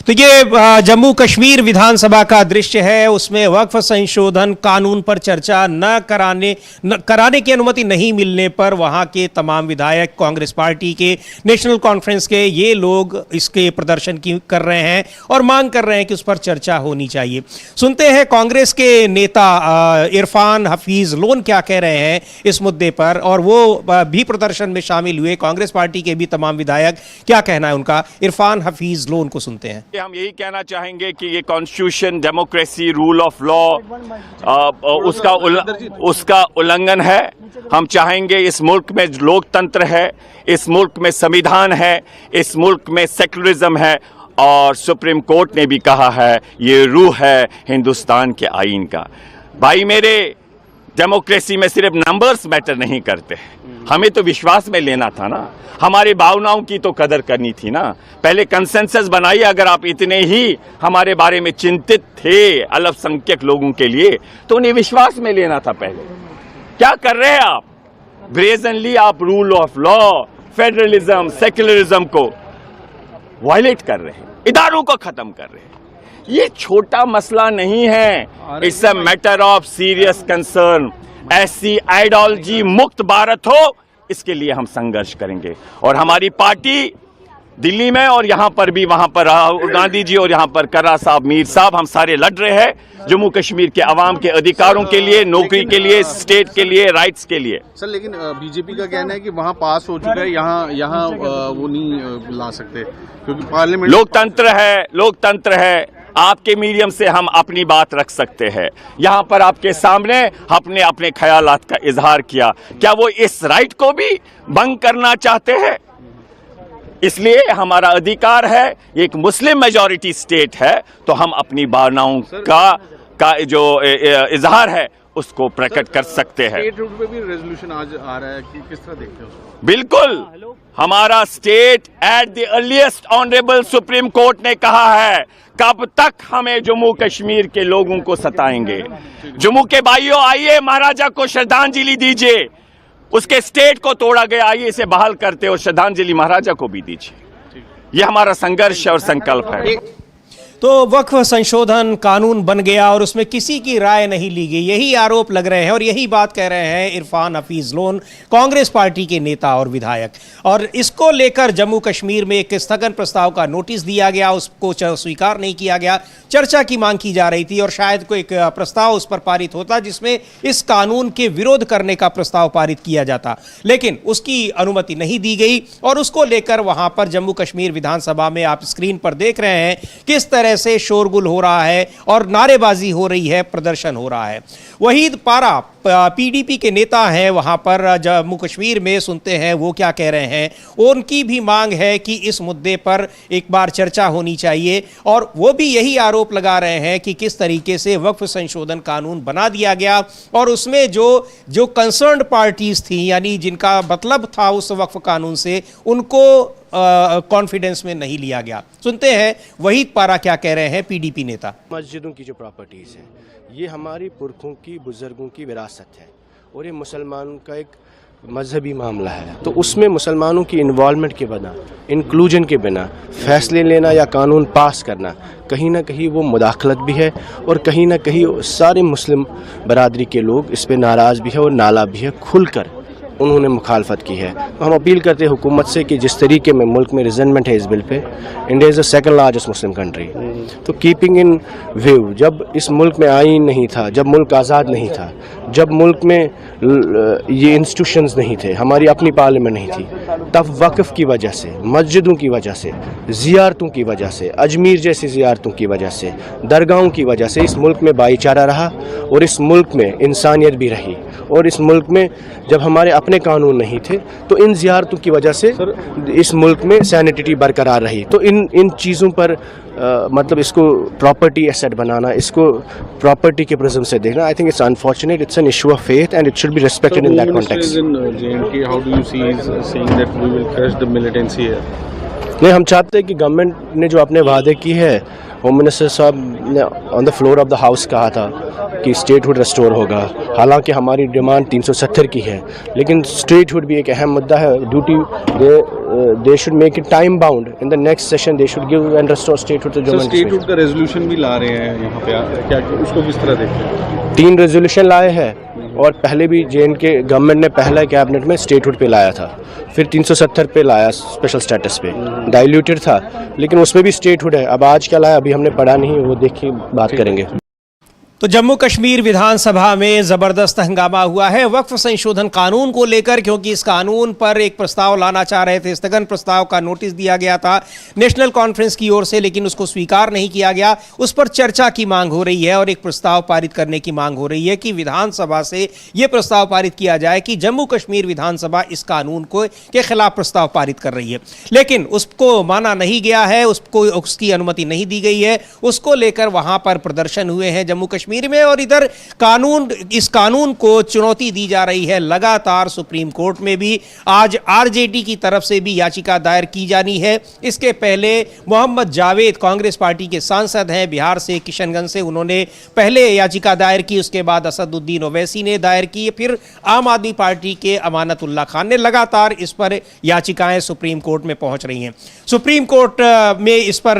तो ये जम्मू कश्मीर विधानसभा का दृश्य है, उसमें वक्फ संशोधन कानून पर चर्चा न कराने की अनुमति नहीं मिलने पर वहां के तमाम विधायक, कांग्रेस पार्टी के, नेशनल कॉन्फ्रेंस के, ये लोग इसके प्रदर्शन कर रहे हैं और मांग कर रहे हैं कि उस पर चर्चा होनी चाहिए। सुनते हैं कांग्रेस के नेता इरफान हफीज लोन क्या कह रहे हैं इस मुद्दे पर, और वो भी प्रदर्शन में शामिल हुए। कांग्रेस पार्टी के भी तमाम विधायक, क्या कहना है उनका, इरफान हफीज लोन को सुनते हैं। हम यही कहना चाहेंगे कि ये constitution, democracy, rule of law उसका उल्लंघन है। हम चाहेंगे इस मुल्क में लोकतंत्र है, इस मुल्क में संविधान है, इस मुल्क में सेक्युलरिज्म है और सुप्रीम कोर्ट ने भी कहा है ये रूह है हिंदुस्तान के आईन का। भाई मेरे, डेमोक्रेसी में सिर्फ नंबर्स मैटर नहीं करते, हमें तो विश्वास में लेना था ना, हमारी भावनाओं की तो कदर करनी थी ना। पहले कंसेंसस बनाइए, अगर आप इतने ही हमारे बारे में चिंतित थे अल्पसंख्यक लोगों के लिए तो उन्हें विश्वास में लेना था। पहले क्या कर रहे हैं आप? ब्रेजनली आप rule of law, federalism, secularism को वायलेट कर रहे हैं, इदारों को खत्म कर रहे हैं। ये छोटा मसला नहीं है, it's a matter of serious concern. ऐसी आइडियोलॉजी मुक्त भारत हो, इसके लिए हम संघर्ष करेंगे। और हमारी पार्टी दिल्ली में और यहां पर भी, वहां पर राहुल गांधी जी और यहां पर कर्रा साहब, मीर साहब, हम सारे लड़ रहे हैं जम्मू कश्मीर के अवाम के अधिकारों के लिए, नौकरी के लिए, स्टेट के लिए, राइट्स के लिए। सर लेकिन बीजेपी का कहना है कि वहाँ पास हो चुका है, यहाँ वो नहीं ला सकते क्योंकि पार्लियामेंट। लोकतंत्र है, आपके मीडियम से हम अपनी बात रख सकते हैं। यहां पर आपके सामने अपने अपने ख्यालात का इजहार किया, क्या वो इस राइट को भी भंग करना चाहते हैं? इसलिए हमारा अधिकार है, एक मुस्लिम मेजॉरिटी स्टेट है तो हम अपनी भावनाओं का जो इजहार है उसको प्रकट कर सकते हैं। स्टेट रूट पे भी रेजोल्यूशन आज आ रहा है कि किस तरह देखते हो? बिल्कुल, हमारा state at the earliest honourable supreme court ने कहा है कब तक हमें जम्मू कश्मीर के लोगों को सताएंगे। जम्मू के भाइयों, आइए महाराजा को श्रद्धांजलि दीजिए, उसके स्टेट को तोड़ा गया, आइए इसे बहाल करते और श्रद्धांजलि महाराजा को भी दीजिए। यह हमारा संघर्ष और संकल्प है। तो वक्फ संशोधन कानून बन गया और उसमें किसी की राय नहीं ली गई, यही आरोप लग रहे हैं और यही बात कह रहे हैं इरफान हफीज लोन, कांग्रेस पार्टी के नेता और विधायक। और इसको लेकर जम्मू कश्मीर में एक स्थगन प्रस्ताव का नोटिस दिया गया, उसको स्वीकार नहीं किया गया। चर्चा की मांग की जा रही थी और शायद कोई एक प्रस्ताव उस पर पारित होता जिसमें इस कानून के विरोध करने का प्रस्ताव पारित किया जाता, लेकिन उसकी अनुमति नहीं दी गई। और उसको लेकर वहां पर जम्मू कश्मीर विधानसभा में आप स्क्रीन पर देख रहे हैं किस तरह से शोरगुल हो रहा है और नारेबाजी हो रही है, प्रदर्शन हो रहा है। वहीद पारा पीडीपी के नेता हैं वहां पर जम्मू कश्मीर में, सुनते हैं वो क्या कह रहे हैं। उनकी भी मांग है कि इस मुद्दे पर एक बार चर्चा होनी चाहिए और वो भी यही आरोप लगा रहे हैं कि किस तरीके से वक्फ संशोधन कानून बना दिया गया और उसमें जो कंसर्न्ड पार्टीज थी, यानी जिनका मतलब था उस वक्फ कानून से, उनको कॉन्फिडेंस में नहीं लिया गया। सुनते हैं वहीद पारा क्या कह रहे हैं, पीडीपी नेता। मस्जिदों की जो प्रॉपर्टीज़ हैं ये हमारी पुरखों की, बुजुर्गों की विरासत है और ये मुसलमानों का एक मजहबी मामला है। तो उसमें मुसलमानों की इन्वॉल्वमेंट के बिना, इंक्लूजन के बिना फैसले लेना या कानून पास करना कहीं ना कहीं वो मुदाखलत भी है और कहीं ना कहीं सारे मुस्लिम बरादरी के लोग इस पर नाराज़ भी है और नाला भी है, खुलकर उन्होंने मुखालफत की है। तो हम अपील करते हैं हुकूमत से कि जिस तरीके में मुल्क में रिजेंटमेंट है इस bill pay, India is the second largest Muslim country, तो कीपिंग इन व्यू, जब इस मुल्क में आईन नहीं था, जब मुल्क आज़ाद नहीं था, जब मुल्क में ये इंस्टीट्यूशंस नहीं थे, हमारी अपनी पार्लियामेंट नहीं थी, तब वक्फ की वजह से, मस्जिदों की वजह से, ज़ियारतों की वजह से, अजमेर जैसी ज़ियारतों की वजह से, दरगाहों की वजह से इस मुल्क में भाईचारा रहा और इस मुल्क में इंसानियत भी रही। और इस मुल्क में जब हमारे अपने कानून नहीं थे तो इन ज़ियारतों की वजह से इस मुल्क में सैनिटिटी बरकरार रही। तो इन चीज़ों पर मतलब इसको प्रॉपर्टी एसेट बनाना, इसको प्रॉपर्टी के प्रिज्म से देखना, I think it's unfortunate, it's an issue of faith and it should be respected in that context. नहीं, हम चाहते हैं कि गवर्नमेंट ने जो अपने वादे की है, होम मिनिस्टर साहब ने on the floor of the house कहा था कि स्टेटहुड रेस्टोर होगा। हालांकि हमारी डिमांड 370 की है, लेकिन स्टेटहुड भी एक अहम मुद्दा है। Duty they should make it time bound, in the next session they should give and restore statehood to Jammu and Kashmir. Statehood का रेजोल्यूशन भी ला रहे हैं यहाँ पे, क्या उसको किस तरह देखते हैं? 3 रेजोल्यूशन लाए हैं और पहले भी JNK गवर्नमेंट ने पहला कैबिनेट में स्टेटहुड पे लाया था, फिर 370 पे लाया, स्पेशल स्टेटस पे डाइल्यूटेड था, लेकिन उसमें भी स्टेटहुड है। अब आज क्या लाया अभी हमने पढ़ा नहीं, वो देख के बात करेंगे। तो जम्मू कश्मीर विधानसभा में ज़बरदस्त हंगामा हुआ है वक्फ संशोधन कानून को लेकर, क्योंकि इस कानून पर एक प्रस्ताव लाना चाह रहे थे, स्थगन प्रस्ताव का नोटिस दिया गया था नेशनल कॉन्फ्रेंस की ओर से, लेकिन उसको स्वीकार नहीं किया गया। उस पर चर्चा की मांग हो रही है और एक प्रस्ताव पारित करने की मांग हो रही है कि विधानसभा से ये प्रस्ताव पारित किया जाए कि जम्मू कश्मीर विधानसभा इस कानून के खिलाफ प्रस्ताव पारित कर रही है, लेकिन उसको माना नहीं गया है, उसकी अनुमति नहीं दी गई है। उसको लेकर वहां पर प्रदर्शन हुए हैं जम्मू कश्मीर कश्मीर में, और इधर इस कानून को चुनौती दी जा रही है लगातार सुप्रीम कोर्ट में भी। आज आरजेडी की तरफ से भी याचिका दायर की जानी है। इसके पहले मोहम्मद जावेद कांग्रेस पार्टी के सांसद हैं बिहार से, किशनगंज से, उन्होंने पहले याचिका दायर की, उसके बाद असदुद्दीन ओवैसी ने दायर की, फिर आम आदमी पार्टी के अमानतुल्लाह खान ने। लगातार इस पर याचिकाएं सुप्रीम कोर्ट में पहुंच रही हैं। सुप्रीम कोर्ट में इस पर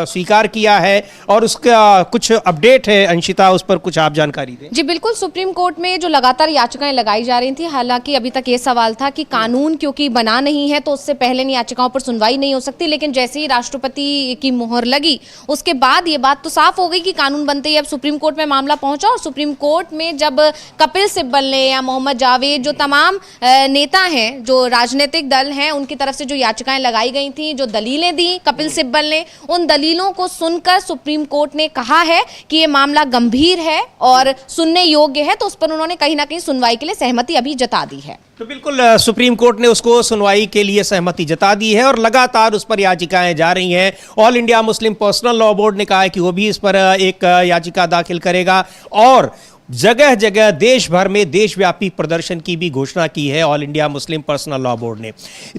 स्वीकार किया है और उसका कुछ अपडेट है। अंशिता, उस पर कुछ आप जानकारी दें। जी बिल्कुल, सुप्रीम कोर्ट में जो लगातार याचिकाएं लगाई जा रही थी, हालांकि अभी तक ये सवाल था कि कानून क्योंकि बना नहीं है तो उससे पहले इन याचिकाओं पर सुनवाई नहीं हो सकती, लेकिन जैसे ही राष्ट्रपति की मुहर लगी उसके बाद ये बात तो साफ हो गई कि कानून बनते ही अब सुप्रीम कोर्ट में मामला पहुंचा। और सुप्रीम कोर्ट में जब कपिल सिब्बल ने या मोहम्मद जावेद, जो तमाम नेता हैं, जो राजनीतिक दल हैं, उनकी तरफ से जो याचिकाएं लगाई गई थी, जो दलीलें दी कपिल सिब्बल ने, उन दलीलों को सुनकर सुप्रीम कोर्ट ने कहा है कि ये मामला गंभीर है और सुनने योग्य है, तो उस पर उन्होंने कहीं ना कहीं सुनवाई के लिए सहमति अभी जता दी है। तो बिल्कुल सुप्रीम कोर्ट ने उसको सुनवाई के लिए सहमति जता दी है और लगातार उस पर याचिकाएं जा रही हैं। All India Muslim personal law board ने कहा है कि वो भी इस पर एक याचिका दाखिल करेगा और जगह जगह देश भर में देशव्यापी प्रदर्शन की भी घोषणा की है all India Muslim personal law board ने।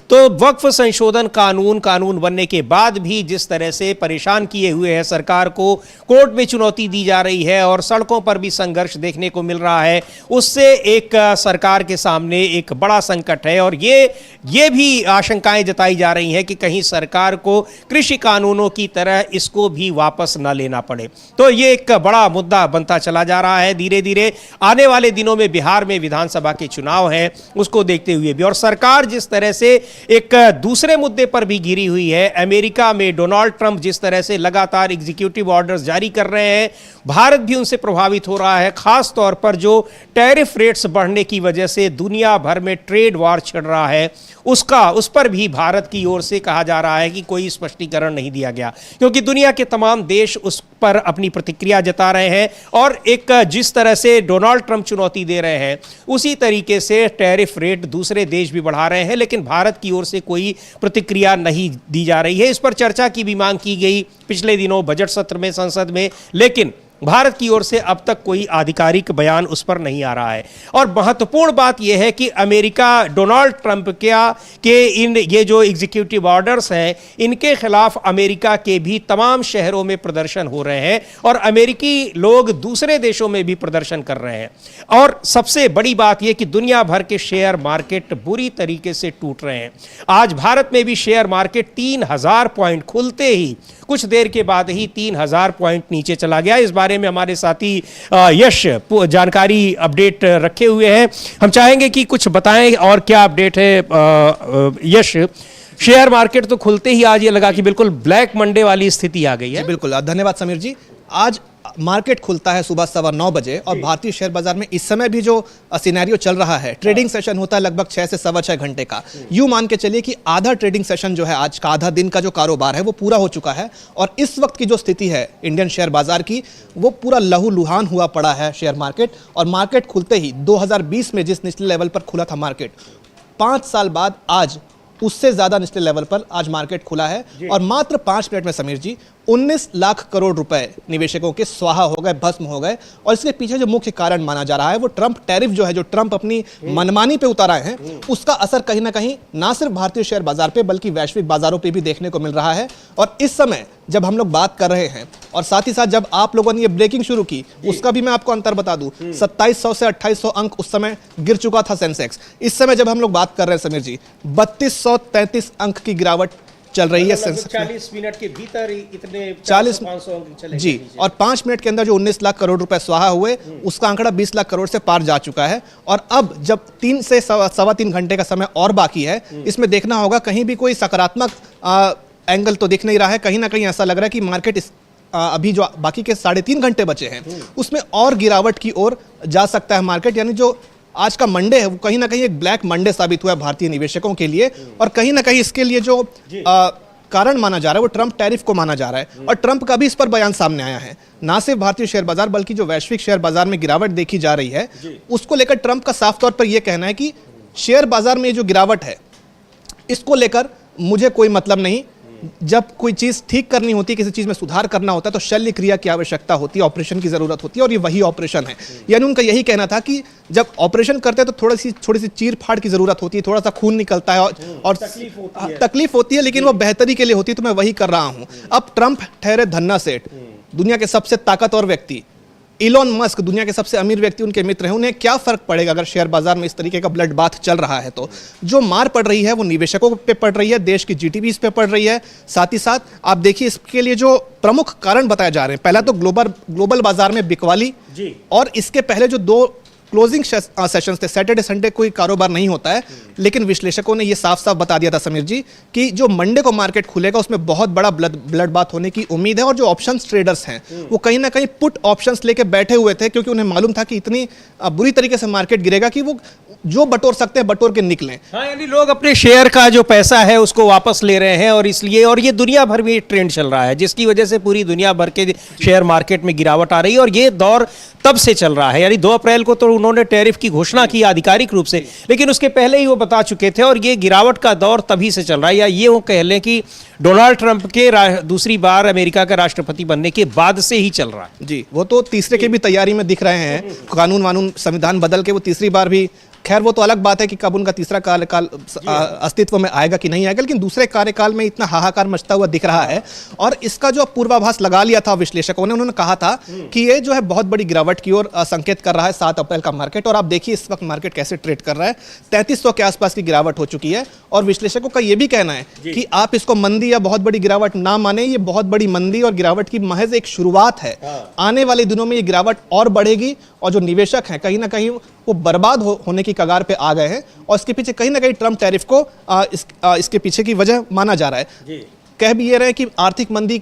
तो वक्फ संशोधन कानून बनने के बाद भी जिस तरह से परेशान किए हुए है सरकार को, कोर्ट में चुनौती दी जा रही है और सड़कों पर भी संघर्ष देखने को मिल रहा है, उससे एक सरकार के सामने एक बड़ा संकट है। और ये भी आशंकाएं जताई जा रही हैं कि कहीं सरकार को कृषि कानूनों की तरह इसको भी वापस न लेना पड़े। तो ये एक बड़ा मुद्दा बनता चला जा रहा है धीरे धीरे। आने वाले दिनों में बिहार में विधानसभा के चुनाव हैं, उसको देखते हुए भी, और सरकार जिस तरह से एक दूसरे मुद्दे पर भी घिरी हुई है, अमेरिका में डोनाल्ड ट्रंप जिस तरह से लगातार एग्जीक्यूटिव ऑर्डर्स जारी कर रहे हैं, भारत भी उनसे प्रभावित हो रहा है। खास तौर पर जो टैरिफ रेट्स बढ़ने की वजह से दुनिया भर में ट्रेड वॉर छिड़ रहा है, उस पर भी भारत की ओर से कहा जा रहा है कि कोई स्पष्टीकरण नहीं दिया गया, क्योंकि दुनिया के तमाम देश उस पर अपनी प्रतिक्रिया जता रहे हैं। और एक जिस तरह से डोनाल्ड ट्रंप चुनौती दे रहे हैं, उसी तरीके से टैरिफ रेट दूसरे देश भी बढ़ा रहे हैं, लेकिन भारत की ओर से कोई प्रतिक्रिया नहीं दी जा रही है। इस पर चर्चा की भी मांग की गई पिछले दिनों बजट सत्र में संसद में, लेकिन भारत की ओर से अब तक कोई आधिकारिक बयान उस पर नहीं आ रहा है। और महत्वपूर्ण बात यह है कि अमेरिका डोनाल्ड ट्रंप के ये जो एग्जीक्यूटिव ऑर्डर्स हैं, इनके खिलाफ अमेरिका के भी तमाम शहरों में प्रदर्शन हो रहे हैं और अमेरिकी लोग दूसरे देशों में भी प्रदर्शन कर रहे हैं। और सबसे बड़ी बात यह कि दुनिया भर के शेयर मार्केट बुरी तरीके से टूट रहे हैं। आज भारत में भी शेयर मार्केट 3000 पॉइंट खुलते ही कुछ देर के बाद ही 3000 पॉइंट नीचे चला गया। इस बारे में हमारे साथी यश जानकारी अपडेट रखे हुए हैं, हम चाहेंगे कि कुछ बताएं और क्या अपडेट है। यश, शेयर मार्केट तो खुलते ही आज ये लगा कि बिल्कुल ब्लैक मंडे वाली स्थिति आ गई है। बिल्कुल, धन्यवाद समीर जी। आज मार्केट खुलता है सुबह 9:15 बजे और भारतीय शेयर बाजार में इस समय भी जो सिनेरियो चल रहा है, ट्रेडिंग सेशन होता है लगभग 6 से 6.25 घंटे का। यूं मान के चलिए कि आधा ट्रेडिंग सेशन जो है, आज का आधा दिन का जो कारोबार है वो पूरा हो चुका है। और इस वक्त की जो स्थिति है इंडियन शेयर बाजार की, वो पूरा लहूलुहान हुआ पड़ा है शेयर मार्केट। और मार्केट खुलते ही 2020 में जिस निचले लेवल पर खुला था मार्केट, 5 साल बाद आज उससे ज्यादा निचले लेवल पर आज मार्केट खुला है। और मात्र 5 मिनट में समीर जी 19 लाख करोड़ रुपए निवेशकों के स्वाहा हो गए, भस्म हो गए। और इसके पीछे जो मुख्य कारण माना जा रहा है वो ट्रंप टैरिफ जो है, जो ट्रंप अपनी मनमानी पे उतारा है, उसका असर कहीं ना कहीं ना सिर्फ भारतीय शेयर बाजार पे बल्कि वैश्विक बाजारों पे भी देखने को मिल रहा है। और इस समय जब हम लोग बात कर रहे हैं और साथ ही साथ जब आप लोगों ने ये ब्रेकिंग शुरू की, उसका भी मैं आपको अंतर बता दूं, 2700 से 2800 अंक उस समय गिर चुका था सेंसेक्स। इस समय जब हम लोग बात कर रहे हैं समीर जी, 3233 अंक की गिरावट चल रही है सेंसेक्स। 40 मिनट के भीतर इतने 500 अंक चले जी। और 5 मिनट के अंदर जो 19 लाख करोड़ रुपए स्वाहा हुए, उसका आंकड़ा 20 लाख करोड़ से पार जा चुका है। और अब जब 3 से 3.25 घंटे का समय और बाकी है, इसमें देखना होगा कहीं भी कोई सकारात्मक एंगल तो दिख नहीं रहा है। कहीं ना कहीं ऐसा लग रहा है कि मार्केट अभी जो बाकी के 3.5 घंटे बचे हैं उसमें और गिरावट की ओर जा सकता है मार्केट। यानी जो आज का मंडे है वो कहीं ना कहीं एक ब्लैक मंडे साबित हुआ है भारतीय निवेशकों के लिए। और कहीं ना कहीं इसके लिए जो कारण माना जा रहा है वो ट्रंप टैरिफ को माना जा रहा है। और ट्रंप का भी इस पर बयान सामने आया है। ना सिर्फ भारतीय शेयर बाजार बल्कि जो वैश्विक शेयर बाजार में गिरावट देखी जा रही है, उसको लेकर ट्रंप का साफ तौर पर यह कहना है कि शेयर बाजार में जो गिरावट है इसको लेकर मुझे कोई मतलब नहीं, जब कोई चीज़ ठीक करनी होती है, किसी चीज़ में सुधार करना होता है, तो शल्य क्रिया की आवश्यकता होती है, ऑपरेशन की ज़रूरत होती है, और ये वही ऑपरेशन है। यानी उनका यही कहना था कि जब ऑपरेशन करते हैं तो थोड़ी सी चीर फाड़ की ज़रूरत होती है, थोड़ा सा खून निकलता है और तकलीफ होती है, लेकिन वो बेहतरी के लिए होती है, तो मैं वही कर रहा हूँ। अब ट्रंप ठहरे धन्ना सेठ, दुनिया के सबसे ताकतवर व्यक्ति, इलॉन मस्क दुनिया के सबसे अमीर व्यक्ति उनके मित्र हैं, उन्हें क्या फर्क पड़ेगा अगर शेयर बाजार में इस तरीके का ब्लड बाथ चल रहा है? तो जो मार पड़ रही है वो निवेशकों पे पड़ रही है, देश की जीडीपी इस पे पड़ रही है। साथ ही साथ आप देखिए इसके लिए जो प्रमुख कारण बताए जा रहे हैं, पहला तो ग्लोबल बाजार में बिकवाली, और इसके पहले जो 2 क्लोजिंग सेशंस थे, सैटरडे संडे कोई कारोबार नहीं होता है, लेकिन विश्लेषकों ने ये साफ साफ बता दिया था समीर जी कि जो मंडे को मार्केट खुलेगा उसमें बहुत बड़ा ब्लड बाथ होने की उम्मीद है। और जो ऑप्शंस ट्रेडर्स हैं वो कहीं ना कहीं पुट ऑप्शंस लेके बैठे हुए थे, क्योंकि उन्हें मालूम था कि इतनी बुरी तरीके से मार्केट गिरेगा कि वो जो बटोर सकते हैं बटोर के निकलें। हाँ, यानी लोग अपने शेयर का जो पैसा है उसको वापस ले रहे हैं, और इसलिए, और ये दुनिया भर में ट्रेंड चल रहा है, जिसकी वजह से पूरी दुनिया भर के शेयर मार्केट में गिरावट आ रही है। और ये दौर तब से चल रहा है, यानी 2 अप्रैल को तो उन्होंने टैरिफ की घोषणा की आधिकारिक रूप से, लेकिन उसके पहले ही वो बता चुके थे, और ये गिरावट का दौर तभी से चल रहा है। या ये वो कह लें कि डोनाल्ड ट्रंप के दूसरी बार अमेरिका का राष्ट्रपति बनने के बाद से ही चल रहा है। जी, वो तो तीसरे की भी तैयारी में दिख रहे हैं, कानून संविधान बदल के वो तीसरी बार भी, खैर वो तो अलग बात है कि कब उनका तीसरा कार्यकाल अस्तित्व में आएगा कि नहीं आएगा, लेकिन दूसरे कार्यकाल में इतना हाहाकार मचता हुआ दिख रहा है। और इसका जो पूर्वाभास लगा लिया था विश्लेषकों ने, उन्होंने कहा था कि ये जो है बहुत बड़ी गिरावट की ओर संकेत कर रहा है 7 अप्रैल का मार्केट। और आप देखिए इस वक्त मार्केट कैसे ट्रेड कर रहा है, 3300 के आसपास की गिरावट हो चुकी है। और विश्लेषकों का ये भी कहना है कि आप इसको मंदी या बहुत बड़ी गिरावट ना माने, ये बहुत बड़ी मंदी और गिरावट की महज एक शुरुआत है। आने वाले दिनों में ये गिरावट और बढ़ेगी, और जो निवेशक हैं कहीं ना कहीं वो बर्बाद होने की कगार पे आ गए हैं। और इसके पीछे कहीं ना कहीं ट्रंप टैरिफ को इसके पीछे की वजह माना जा रहा है। कह भी ये रहे कि आर्थिक मंदी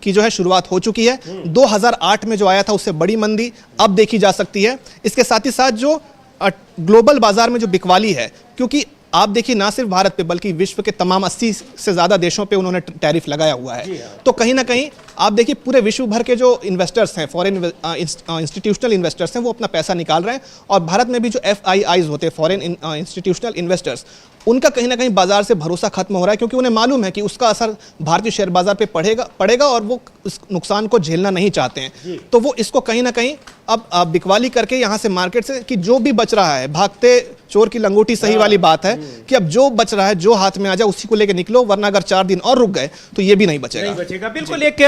की जो है शुरुआत हो चुकी है, 2008 में जो आया था उससे बड़ी मंदी अब देखी जा सकती है। इसके साथ ही साथ जो ग्लोबल बाजार में जो बिकवाली है, क्योंकि आप देखिए ना सिर्फ भारत पे बल्कि विश्व के तमाम 80 से ज़्यादा देशों पे उन्होंने टैरिफ लगाया हुआ है, तो कहीं ना कहीं आप देखिए पूरे विश्व भर के जो इन्वेस्टर्स हैं, फॉरेन इंस्टीट्यूशनल इन्वेस्टर्स हैं, वो अपना पैसा निकाल रहे हैं। और भारत में भी जो FIIs होते हैं, फॉरेन इंस्टीट्यूशनल इन्वेस्टर्स, उनका कहीं ना कहीं बाजार से भरोसा खत्म हो रहा है, क्योंकि उन्हें मालूम है कि उसका असर भारतीय शेयर बाजार पे पड़ेगा और वो इस नुकसान को झेलना नहीं चाहते हैं। तो वो इसको कहीं ना कहीं अब बिकवाली करके यहाँ से मार्केट से कि जो भी बच रहा है, भागते चोर की लंगोटी सही वाली बात है कि अब जो बच रहा है, जो हाथ में आ जाए उसी को लेके निकलो, वरना अगर 4 दिन और रुक गए तो ये भी नहीं बचेगा। बिल्कुल। एक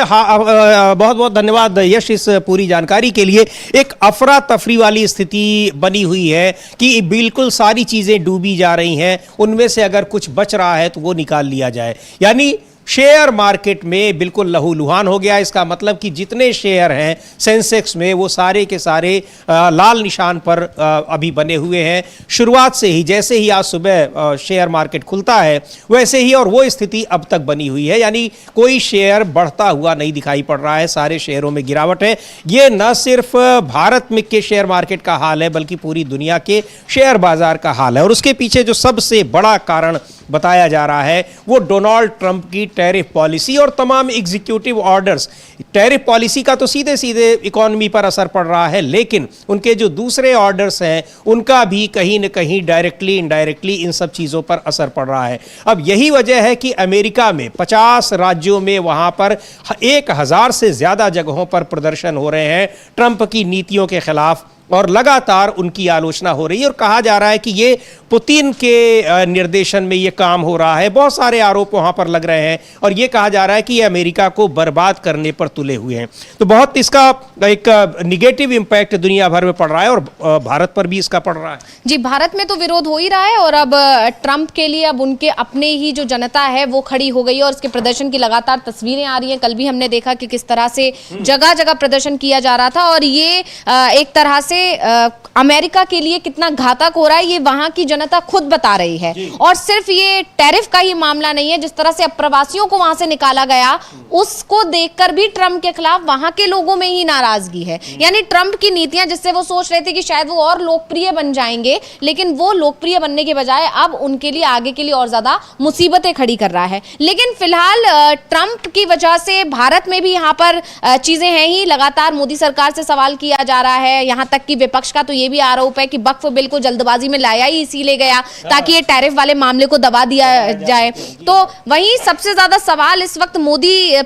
बहुत बहुत धन्यवाद यश इस पूरी जानकारी के लिए। एक अफरा तफरी वाली स्थिति बनी हुई है कि बिल्कुल सारी चीजें डूबी जा रही हैं, उनमें से अगर कुछ बच रहा है तो वो निकाल लिया जाए। यानी शेयर मार्केट में बिल्कुल लहूलुहान हो गया। इसका मतलब कि जितने शेयर हैं सेंसेक्स में वो सारे के सारे लाल निशान पर अभी बने हुए हैं। शुरुआत से ही, जैसे ही आज सुबह शेयर मार्केट खुलता है वैसे ही, और वो स्थिति अब तक बनी हुई है, यानी कोई शेयर बढ़ता हुआ नहीं दिखाई पड़ रहा है, सारे शेयरों में गिरावट है। ये न सिर्फ भारत में के शेयर मार्केट का हाल है बल्कि पूरी दुनिया के शेयर बाजार का हाल है। और उसके पीछे जो सबसे बड़ा कारण बताया जा रहा है वो डोनाल्ड ट्रंप की टैरिफ पॉलिसी और तमाम एग्जीक्यूटिव ऑर्डर्स। टैरिफ पॉलिसी का तो सीधे सीधे इकोनॉमी पर असर पड़ रहा है, लेकिन उनके जो दूसरे ऑर्डर्स हैं उनका भी कहीं न कहीं डायरेक्टली इनडायरेक्टली इन सब चीज़ों पर असर पड़ रहा है। अब यही वजह है कि अमेरिका में 50 राज्यों में वहाँ पर 1000 से ज़्यादा जगहों पर प्रदर्शन हो रहे हैं ट्रंप की नीतियों के खिलाफ, और लगातार उनकी आलोचना हो रही है। और कहा जा रहा है कि ये पुतिन के निर्देशन में ये काम हो रहा है, बहुत सारे आरोप वहाँ पर लग रहे हैं, और ये कहा जा रहा है कि ये अमेरिका को बर्बाद करने पर तुले हुए हैं। तो बहुत इसका एक निगेटिव इम्पैक्ट दुनिया भर में पड़ रहा है, और भारत पर भी इसका पड़ रहा है। जी, भारत में तो विरोध हो ही रहा है, और अब ट्रंप के लिए अब उनके अपने ही जो जनता है वो खड़ी हो गई है, और उसके प्रदर्शन की लगातार तस्वीरें आ रही हैं। कल भी हमने देखा कि किस तरह से जगह जगह प्रदर्शन किया जा रहा था, और ये एक तरह से अमेरिका के लिए कितना घातक हो रहा है ये वहां की जनता खुद बता रही है। और सिर्फ ये टैरिफ का ही मामला नहीं है, जिस तरह से अप्रवासियों को वहां से निकाला गया उसको देखकर भी ट्रंप के खिलाफ वहां के लोगों में ही नाराजगी है। यानी ट्रंप की नीतियां, जिससे वो सोच रहे थे कि शायद वो और लोकप्रिय बन जाएंगे, लेकिन वो लोकप्रिय बनने के बजाय अब उनके लिए आगे के लिए और ज्यादा मुसीबतें खड़ी कर रहा है। लेकिन फिलहाल ट्रंप की वजह से भारत में भी यहाँ पर चीजें हैं ही। लगातार मोदी सरकार से सवाल किया जा रहा है, यहाँ तक जबकि विपक्ष का तो ये भी आरोप है कि वक्फ बिल को जल्दबाजी में लाया ही इसीलिए गया ताकि ये टैरिफ वाले मामले को दबा दिया जाए। तो वहीं सबसे ज्यादा सवाल इस वक्त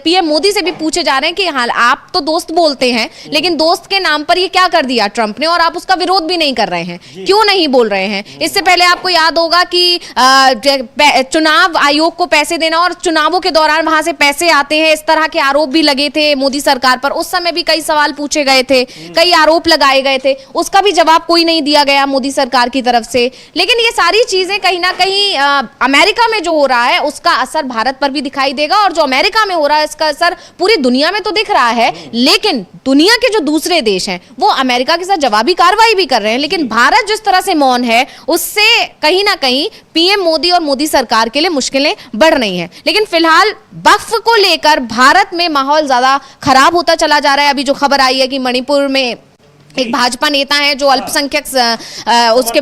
पीएम मोदी से भी पूछे जा रहे हैं कि हाँ, आप तो दोस्त बोलते हैं, लेकिन दोस्त के नाम पर ये क्या कर दिया ट्रंप ने, और आप उसका विरोध भी नहीं कर रहे हैं, क्यों नहीं बोल रहे हैं? इससे पहले आपको याद होगा कि चुनाव आयोग को पैसे देना और चुनावों के दौरान वहां से पैसे आते हैं, इस तरह के आरोप भी लगे थे मोदी सरकार पर। उस समय भी कई सवाल पूछे गए थे, कई आरोप लगाए गए थे, उसका भी जवाब कोई नहीं दिया गया मोदी सरकार की तरफ से। लेकिन ये सारी चीजें कहीं ना कहीं अमेरिका में जो हो रहा है उसका असर भारत पर भी दिखाई देगा, और जो अमेरिका में हो रहा है इसका असर पूरी दुनिया में तो दिख रहा है, लेकिन दुनिया के जो दूसरे देश हैं वो अमेरिका के साथ जवाबी कार्रवाई भी कर रहे हैं। लेकिन भारत जिस तरह से मौन है उससे कहीं ना कहीं पीएम मोदी और मोदी सरकार के लिए मुश्किलें बढ़ रही हैं। लेकिन फिलहाल वक्फ को लेकर भारत में माहौल ज्यादा खराब होता चला जा रहा है। अभी जो खबर आई है कि मणिपुर में एक भाजपा नेता है जो अल्पसंख्यक उसके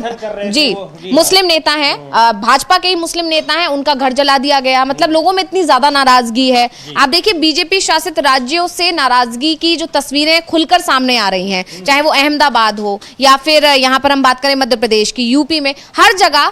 मुस्लिम नेता हैं, भाजपा के ही मुस्लिम नेता हैं, उनका घर जला दिया गया। मतलब लोगों में इतनी ज्यादा नाराजगी है। आप देखिए बीजेपी शासित राज्यों से नाराजगी की जो तस्वीरें खुलकर सामने आ रही हैं, चाहे वो अहमदाबाद हो या फिर यहाँ पर हम बात करें मध्य प्रदेश की, यूपी में, हर जगह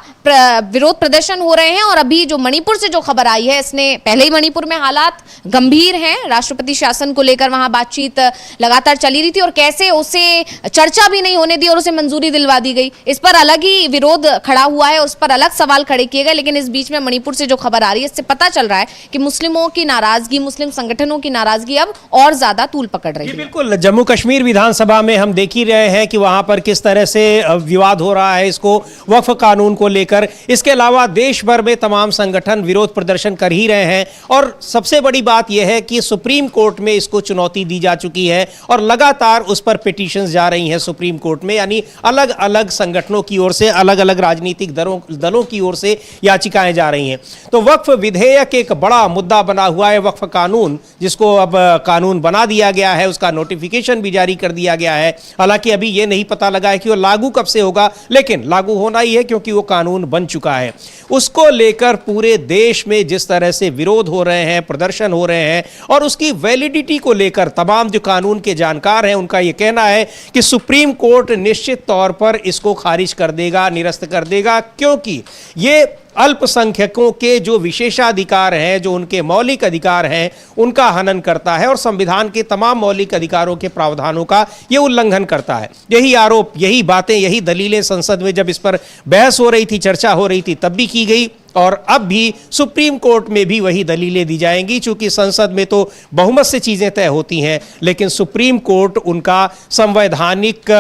विरोध प्रदर्शन हो रहे हैं। और अभी जो मणिपुर से जो खबर आई है, इसने पहले ही मणिपुर में हालात गंभीर हैं, राष्ट्रपति शासन को लेकर वहां बातचीत लगातार चली रही थी और कैसे उसे चर्चा भी नहीं होने दी और उसे मंजूरी दिलवा दी गई। इस पर अलग ही विरोध खड़ा हुआ है, उस पर अलग सवाल खड़े किए गए। लेकिन इस बीच में मणिपुर से जो खबर आ रही है, इससे पता चल रहा है कि मुस्लिमों की नाराजगी, मुस्लिम संगठनों की नाराजगी अब और ज्यादा तूल पकड़ रही है। बिल्कुल, जम्मू कश्मीर विधानसभा में हम देख ही रहे हैं कि वहां पर किस तरह से विवाद हो रहा है इसको वक्फ कानून को लेकर। इसके अलावा देश भर में तमाम संगठन विरोध प्रदर्शन कर ही रहे हैं, और सबसे बड़ी बात यह है कि सुप्रीम कोर्ट में इसको चुनौती दी जा चुकी है और लगातार उस पर पिटीशंस जा रही हैं सुप्रीम कोर्ट में, यानी अलग अलग संगठनों की ओर से, अलग अलग राजनीतिक दलों की ओर से याचिकाएं जा रही हैं। तो वक्फ विधेयक एक बड़ा मुद्दा बना हुआ है। वक्फ कानून, जिसको अब कानून बना दिया गया है, उसका नोटिफिकेशन भी जारी कर दिया गया है। हालांकि अभी यह नहीं पता लगा है कि वो लागू कब से होगा, लेकिन लागू होना ही है क्योंकि वो कानून बन चुका है। उसको लेकर पूरे देश में जिस तरह से विरोध हो रहे हैं, प्रदर्शन हो रहे हैं, और उसकी वैलिडिटी को लेकर तमाम जो कानून के जानकार हैं उनका यह कहना है कि सुप्रीम कोर्ट निश्चित तौर पर इसको खारिज कर देगा, निरस्त कर देगा, क्योंकि ये अल्पसंख्यकों के जो विशेषाधिकार हैं, जो उनके मौलिक अधिकार हैं, उनका हनन करता है और संविधान के तमाम मौलिक अधिकारों के प्रावधानों का ये उल्लंघन करता है। यही आरोप, यही बातें, यही दलीलें संसद में जब इस पर बहस हो रही थी, चर्चा हो रही थी, तब भी की गई, और अब भी सुप्रीम कोर्ट में भी वही दलीलें दी जाएंगी। चूंकि संसद में तो बहुमत से चीजें तय होती हैं, लेकिन सुप्रीम कोर्ट उनका संवैधानिक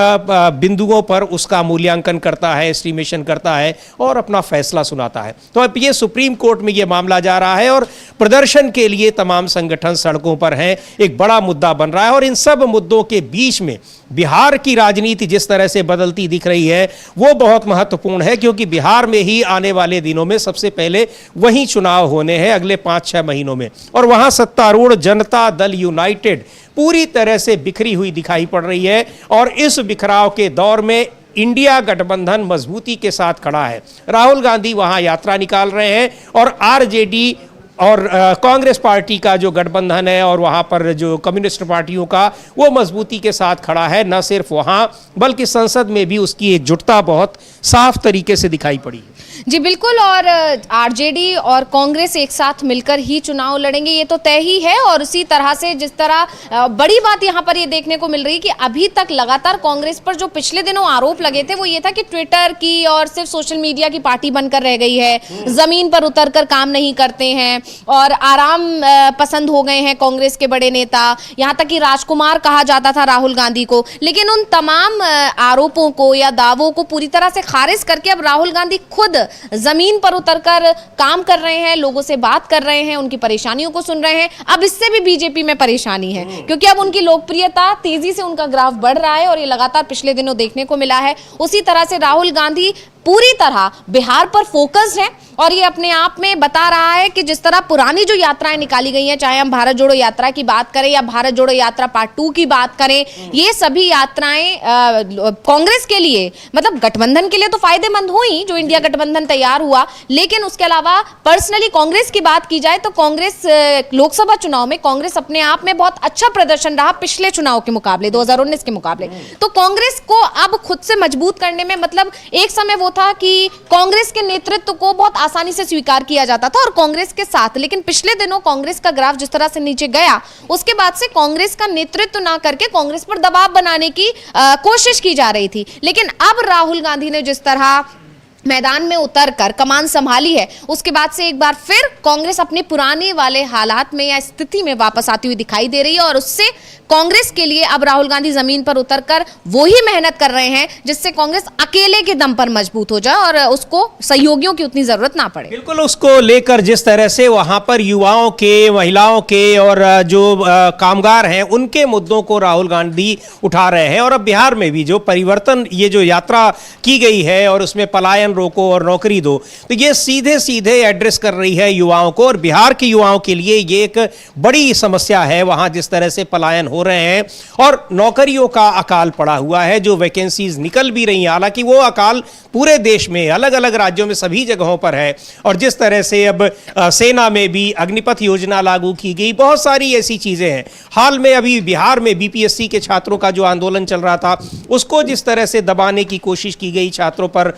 बिंदुओं पर उसका मूल्यांकन करता है, एस्टिमेशन करता है और अपना फैसला सुनाता है। तो अब ये सुप्रीम कोर्ट में ये मामला जा रहा है और प्रदर्शन के लिए तमाम संगठन सड़कों पर हैं, एक बड़ा मुद्दा बन रहा है। और इन सब मुद्दों के बीच में बिहार की राजनीति जिस तरह से बदलती दिख रही है वो बहुत महत्वपूर्ण है, क्योंकि बिहार में ही आने वाले दिनों में सबसे पहले वहीं चुनाव होने हैं, अगले 5-6 महीनों में, और वहां सत्तारूढ़ जनता दल यूनाइटेड पूरी तरह से बिखरी हुई दिखाई पड़ रही है। और इस बिखराव के दौर में इंडिया गठबंधन मजबूती के साथ खड़ा है। राहुल गांधी वहां यात्रा निकाल रहे हैं और आरजेडी और कांग्रेस पार्टी का जो गठबंधन है और वहां पर जो कम्युनिस्ट पार्टियों का, वो मजबूती के साथ खड़ा है। न सिर्फ वहां बल्कि संसद में भी उसकी एकजुटता बहुत साफ तरीके से दिखाई पड़ी है। जी बिल्कुल, और आरजेडी और कांग्रेस एक साथ मिलकर ही चुनाव लड़ेंगे, ये तो तय ही है। और उसी तरह से जिस तरह बड़ी बात यहाँ पर ये देखने को मिल रही है कि अभी तक लगातार कांग्रेस पर जो पिछले दिनों आरोप लगे थे वो ये था कि ट्विटर की और सिर्फ सोशल मीडिया की पार्टी बनकर रह गई है, जमीन पर उतरकर काम नहीं करते हैं और आराम पसंद हो गए हैं कांग्रेस के बड़े नेता। यहाँ तक कि राजकुमार कहा जाता था राहुल गांधी को। लेकिन उन तमाम आरोपों को या दावों को पूरी तरह से खारिज करके अब राहुल गांधी खुद जमीन पर उतरकर काम कर रहे हैं, लोगों से बात कर रहे हैं, उनकी परेशानियों को सुन रहे हैं। अब इससे भी बीजेपी में परेशानी है, क्योंकि अब उनकी लोकप्रियता तेजी से, उनका ग्राफ बढ़ रहा है और ये लगातार पिछले दिनों देखने को मिला है। उसी तरह से राहुल गांधी पूरी तरह बिहार पर फोकस्ड है और ये अपने आप में बता रहा है कि जिस तरह पुरानी जो यात्राएं निकाली गई हैं, चाहे हम भारत जोड़ो यात्रा की बात करें या भारत जोड़ो यात्रा पार्ट 2 की बात करें, ये सभी यात्राएं कांग्रेस के लिए, मतलब गठबंधन के लिए तो फायदेमंद हुई जो इंडिया गठबंधन तैयार हुआ, लेकिन उसके अलावा पर्सनली कांग्रेस की बात की जाए तो कांग्रेस लोकसभा चुनाव में कांग्रेस अपने आप में बहुत अच्छा प्रदर्शन रहा पिछले चुनाव के मुकाबले, 2019 के मुकाबले। तो कांग्रेस को अब खुद से मजबूत करने में, मतलब एक समय वो था कि कांग्रेस के नेतृत्व को बहुत आसानी से स्वीकार किया जाता था और कांग्रेस के साथ, लेकिन पिछले दिनों कांग्रेस का ग्राफ जिस तरह से नीचे गया, उसके बाद से कांग्रेस का नेतृत्व ना करके कांग्रेस पर दबाव बनाने की कोशिश की जा रही थी। लेकिन अब राहुल गांधी ने जिस तरह मैदान में उतरकर कमान संभाली है, उसके बाद से एक बार फिर कांग्रेस अपने पुराने वाले हालात में या स्थिति में वापस आती हुई दिखाई दे रही है और उससे कांग्रेस के लिए अब राहुल गांधी जमीन पर उतरकर वही मेहनत कर रहे हैं जिससे कांग्रेस अकेले के दम पर मजबूत हो जाए और उसको सहयोगियों की उतनी जरूरत ना पड़े। बिल्कुल, उसको लेकर जिस तरह से वहां पर युवाओं के, महिलाओं के और जो कामगार हैं उनके मुद्दों को राहुल गांधी उठा रहे हैं और अब बिहार में भी जो परिवर्तन, ये जो यात्रा की गई है और उसमें पलायन रोको और नौकरी दो, तो ये सीधे सीधे एड्रेस कर रही है युवाओं को और बिहार के युवाओं के लिए ये एक बड़ी समस्या है। वहां जिस तरह से पलायन हो रहे हैं और नौकरियों का अकाल पड़ा हुआ है, जो वैकेंसीज निकल भी रही हैं, हालांकि वो अकाल पूरे देश में अलग अलग राज्यों में सभी जगहों पर है। और जिस तरह से अब सेना में भी अग्निपथ योजना लागू की गई, बहुत सारी ऐसी चीजें हैं। हाल में अभी बिहार में बीपीएससी के छात्रों का जो आंदोलन चल रहा था, उसको जिस तरह से दबाने की कोशिश की गई, छात्रों पर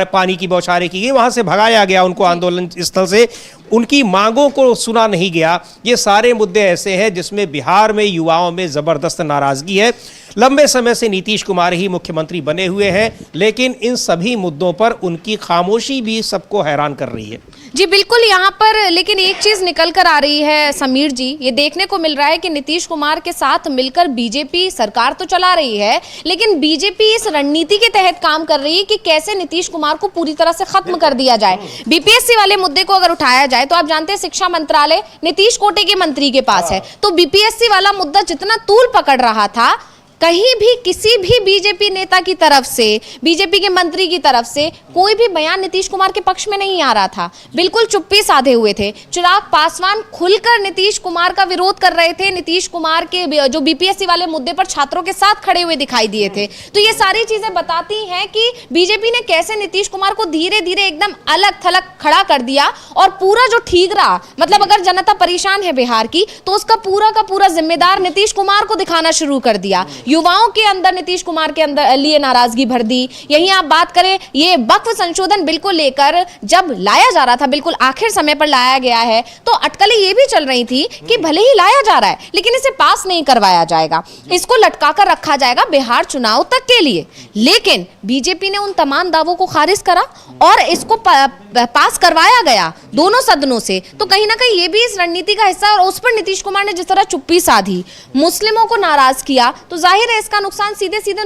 पानी की बौछारें की गई, वहां से भगाया गया उनको आंदोलन स्थल से, उनकी मांगों को सुना नहीं गया। ये सारे मुद्दे ऐसे हैं जिसमें बिहार में युवाओं में जबरदस्त नाराजगी है। लंबे समय से नीतीश कुमार ही मुख्यमंत्री बने हुए हैं, लेकिन इन सभी मुद्दों पर उनकी खामोशी भी सबको हैरान कर रही है। जी बिल्कुल, यहाँ पर लेकिन एक चीज निकल कर आ रही है समीर जी, ये देखने को मिल रहा है कि नीतीश कुमार के साथ मिलकर बीजेपी सरकार तो चला रही है, लेकिन बीजेपी इस रणनीति के तहत काम कर रही है कि कैसे नीतीश कुमार को पूरी तरह से खत्म कर दिया जाए। बीपीएससी वाले मुद्दे को अगर उठाया जाए तो आप जानते हैं शिक्षा मंत्रालय नीतीश कोटे के मंत्री के पास है, तो बीपीएससी वाला मुद्दा जितना तूल पकड़ रहा था, कहीं भी किसी भी बीजेपी नेता की तरफ से, बीजेपी के मंत्री की तरफ से कोई भी बयान नीतीश कुमार के पक्ष में नहीं आ रहा था, बिल्कुल चुप्पी साधे हुए थे। चिराग पासवान खुलकर नीतीश कुमार का विरोध कर रहे थे, नीतीश कुमार के जो बीपीएससी वाले मुद्दे पर छात्रों के साथ खड़े हुए दिखाई दिए थे। तो ये सारी चीजें बताती हैं कि बीजेपी ने कैसे नीतीश कुमार को धीरे धीरे एकदम अलग थलग खड़ा कर दिया और पूरा जो ठीक रहा, मतलब अगर जनता परेशान है बिहार की, तो उसका पूरा का पूरा जिम्मेदार नीतीश कुमार को दिखाना शुरू कर दिया। युवाओं के अंदर नीतीश कुमार के अंदर लिए नाराजगी भर दी। यहीं आप बात करें, ये वक्फ संशोधन बिल को लेकर जब लाया जा रहा था, बिल्कुल आखिर समय पर लाया गया है, तो अटकलें ये भी चल रही थी कि भले ही लाया जा रहा है लेकिन इसे पास नहीं करवाया जाएगा, इसको लटका कर रखा जाएगा बिहार चुनाव तक के लिए। लेकिन बीजेपी ने उन तमाम दावों को खारिज करा और इसको पास करवाया गया दोनों सदनों से। तो कहीं ना कहीं ये भी इस रणनीति का हिस्सा है और उस पर नीतीश कुमार ने जिस तरह चुप्पी साधी, मुस्लिमों को नाराज किया, तो जाहिर है इसका नुकसान सीधे सीधे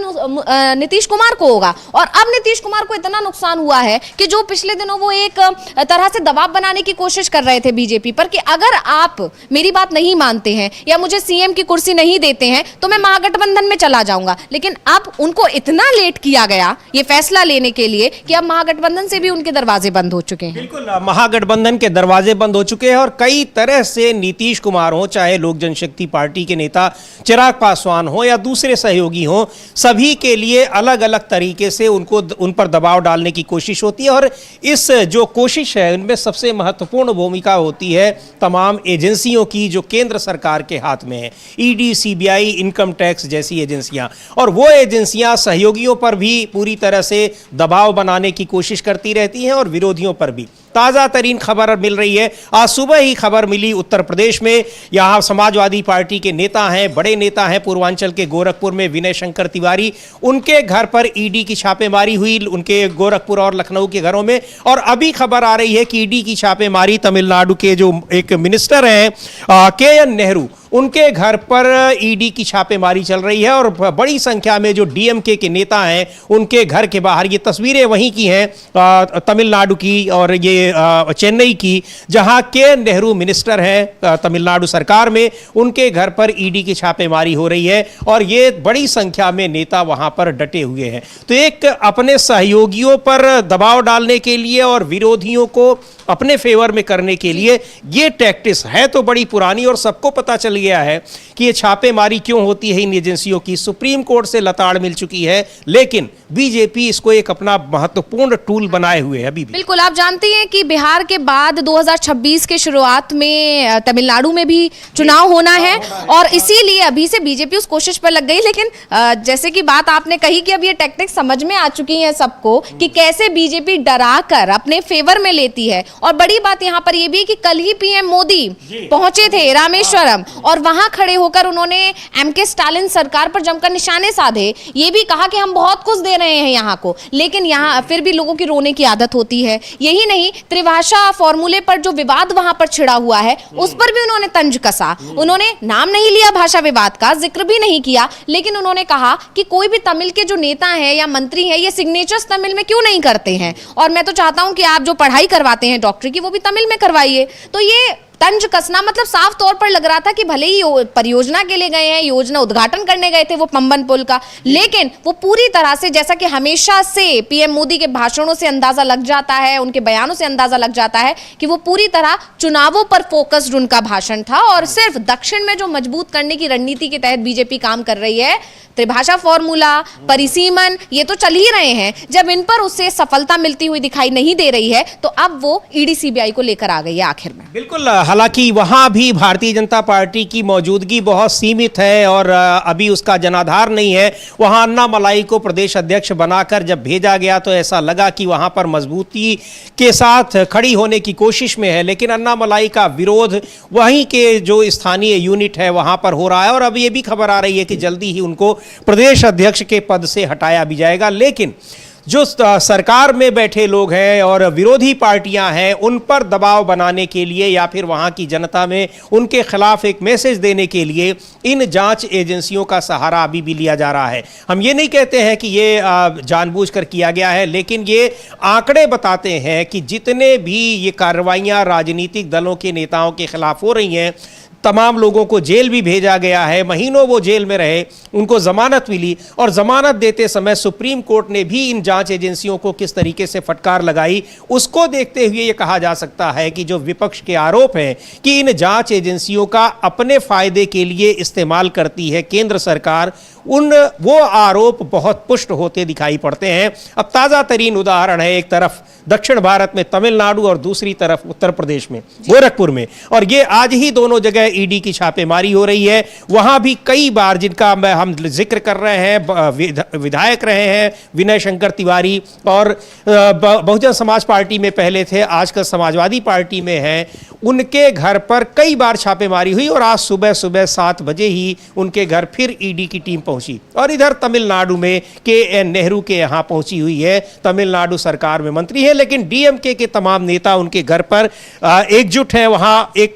नीतीश कुमार को होगा। और अब नीतीश कुमार को इतना नुकसान हुआ है कि जो पिछले दिनों वो एक तरह से दबाव बनाने की कोशिश कर रहे थे बीजेपी पर कि अगर आप मेरी बात नहीं मानते हैं या मुझे सीएम की कुर्सी नहीं देते हैं तो मैं महागठबंधन में चला जाऊंगा। लेकिन अब उनको इतना लेट किया गया ये फैसला लेने के लिए कि अब महागठबंधन से भी उनके दरवाजे बंद हो चुके हैं। बिल्कुल, महागठबंधन के दरवाजे बंद हो चुके हैं और कई तरह से नीतीश कुमार हो, चाहे लोक जनशक्ति पार्टी के नेता चिराग पासवान हो या दूसरे सहयोगी हो, सभी के लिए अलग अलग तरीके से उन पर दबाव डालने की कोशिश होती है। और इस जो कोशिश है उनमें सबसे महत्वपूर्ण भूमिका होती है तमाम एजेंसियों की जो केंद्र सरकार के हाथ में है, ईडी, सीबीआई, इनकम टैक्स जैसी एजेंसियां। और वो एजेंसियां सहयोगियों पर भी पूरी तरह से दबाव बनाने की कोशिश करती रहती हैं और विरोधियों पर भी। ताज़ा तरीन खबर मिल रही है, आज सुबह ही खबर मिली उत्तर प्रदेश में, यहाँ समाजवादी पार्टी के नेता हैं, बड़े नेता हैं पूर्वांचल के गोरखपुर में विनय शंकर तिवारी, उनके घर पर ईडी की छापेमारी हुई, उनके गोरखपुर और लखनऊ के घरों में। और अभी खबर आ रही है कि ईडी की छापेमारी तमिलनाडु के जो एक मिनिस्टर हैं KN नेहरू, उनके घर पर ईडी की छापेमारी चल रही है और बड़ी संख्या में जो डीएमके के नेता हैं उनके घर के बाहर, ये तस्वीरें वहीं की हैं तमिलनाडु की और ये चेन्नई की, जहां के नेहरू मिनिस्टर हैं तमिलनाडु सरकार में, उनके घर पर ईडी की छापेमारी हो रही है और ये बड़ी संख्या में नेता वहां पर डटे हुए हैं। तो एक अपने सहयोगियों पर दबाव डालने के लिए और विरोधियों को अपने फेवर में करने के लिए ये टैक्टिस है तो बड़ी पुरानी और सबको पता चल गया है कि ये छापेमारी क्यों होती है इन एजेंसियों की। सुप्रीम कोर्ट से लताड़ मिल चुकी है, लेकिन बीजेपी इसको एक अपना महत्वपूर्ण टूल बनाए हुए है अभी भी। बिल्कुल, आप जानते हैं कि बिहार के बाद 2026 के शुरुआत में तमिलनाडु में भी चुनाव होना है और इसीलिए अभी से बीजेपी उस कोशिश पर लग गई। लेकिन जैसे कि बात आपने कही कि अब ये टेक्निक समझ में आ चुकी है सबको कि कैसे बीजेपी डरा कर अपने फेवर में लेती है। और बड़ी बात यहाँ पर यह भी कि कल ही पीएम मोदी पहुंचे थे रामेश्वरम और वहां खड़े होकर उन्होंने एमके स्टालिन सरकार पर जमकर निशाने साधे। ये भी कहा कि हम बहुत कुछ दे रहे हैं यहाँ को, लेकिन यहाँ फिर भी लोगों की रोने की आदत होती है। यही नहीं, त्रिभाषा फॉर्मूले पर जो विवाद वहां पर छिड़ा हुआ है उस पर भी उन्होंने तंज कसा। उन्होंने नाम नहीं लिया भाषा विवाद का, जिक्र भी नहीं किया, लेकिन उन्होंने कहा कि कोई भी तमिल के जो नेता हैं या मंत्री हैं ये सिग्नेचर्स तमिल में क्यों नहीं करते हैं, और मैं तो चाहता हूं कि आप जो पढ़ाई करवाते हैं डॉक्टरी की वो भी तमिल में करवाइए। तो ये तंज कसना मतलब साफ तौर पर लग रहा था कि भले ही परियोजना के लिए गए हैं, योजना उद्घाटन करने गए थे वो पंबन पुल का, लेकिन वो पूरी तरह से, जैसा कि हमेशा से पीएम मोदी के भाषणों से अंदाजा लग जाता है, उनके बयानों से अंदाजा लग जाता है कि वो पूरी तरह चुनावों पर फोकस्ड उनका भाषण था और सिर्फ दक्षिण में जो मजबूत करने की रणनीति के तहत बीजेपी काम कर रही है, त्रिभाषा फॉर्मूला, परिसीमन, ये तो चल ही रहे हैं। जब इन पर उससे सफलता मिलती हुई दिखाई नहीं दे रही है तो अब वो ईडी सीबीआई को लेकर आ गई है आखिर में। बिल्कुल, हालांकि वहां भी भारतीय जनता पार्टी की मौजूदगी बहुत सीमित है और अभी उसका जनाधार नहीं है। वहां अन्नामलाई को प्रदेश अध्यक्ष बनाकर जब भेजा गया तो ऐसा लगा कि वहां पर मजबूती के साथ खड़ी होने की कोशिश में है, लेकिन अन्नामलाई का विरोध वहीं के जो स्थानीय यूनिट है वहां पर हो रहा है और अब ये भी खबर आ रही है कि जल्दी ही उनको प्रदेश अध्यक्ष के पद से हटाया भी जाएगा। लेकिन जो सरकार में बैठे लोग हैं और विरोधी पार्टियां हैं उन पर दबाव बनाने के लिए या फिर वहां की जनता में उनके खिलाफ एक मैसेज देने के लिए इन जांच एजेंसियों का सहारा अभी भी लिया जा रहा है। हम ये नहीं कहते हैं कि ये जानबूझकर किया गया है, लेकिन ये आंकड़े बताते हैं कि जितने भी ये कार्रवाइयां राजनीतिक दलों के नेताओं के खिलाफ हो रही हैं, तमाम लोगों को जेल भी भेजा गया है, महीनों वो जेल में रहे, उनको जमानत मिली और जमानत देते समय सुप्रीम कोर्ट ने भी इन जांच एजेंसियों को किस तरीके से फटकार लगाई, उसको देखते हुए ये कहा जा सकता है कि जो विपक्ष के आरोप हैं कि इन जांच एजेंसियों का अपने फायदे के लिए इस्तेमाल करती है केंद्र सरकार, वो आरोप बहुत पुष्ट होते दिखाई पड़ते हैं। अब ताज़ा तरीन उदाहरण है, एक तरफ दक्षिण भारत में तमिलनाडु और दूसरी तरफ उत्तर प्रदेश में गोरखपुर में, और ये आज ही दोनों जगह ईडी की छापेमारी हो रही है। वहां भी कई बार, जिनका हम जिक्र कर रहे हैं, विधायक रहे हैं विनय शंकर तिवारी और बहुजन समाज पार्टी में पहले थे, आजकल समाजवादी पार्टी में हैं, उनके घर पर कई बार छापेमारी हुई और आज सुबह 7 बजे ही उनके घर फिर ईडी की टीम पहुंची। और इधर तमिलनाडु में के नेहरू के यहाँ पहुंची हुई है, तमिलनाडु सरकार में मंत्री है, लेकिन डीएमके के तमाम नेता उनके घर पर एकजुट हैं। वहाँ एक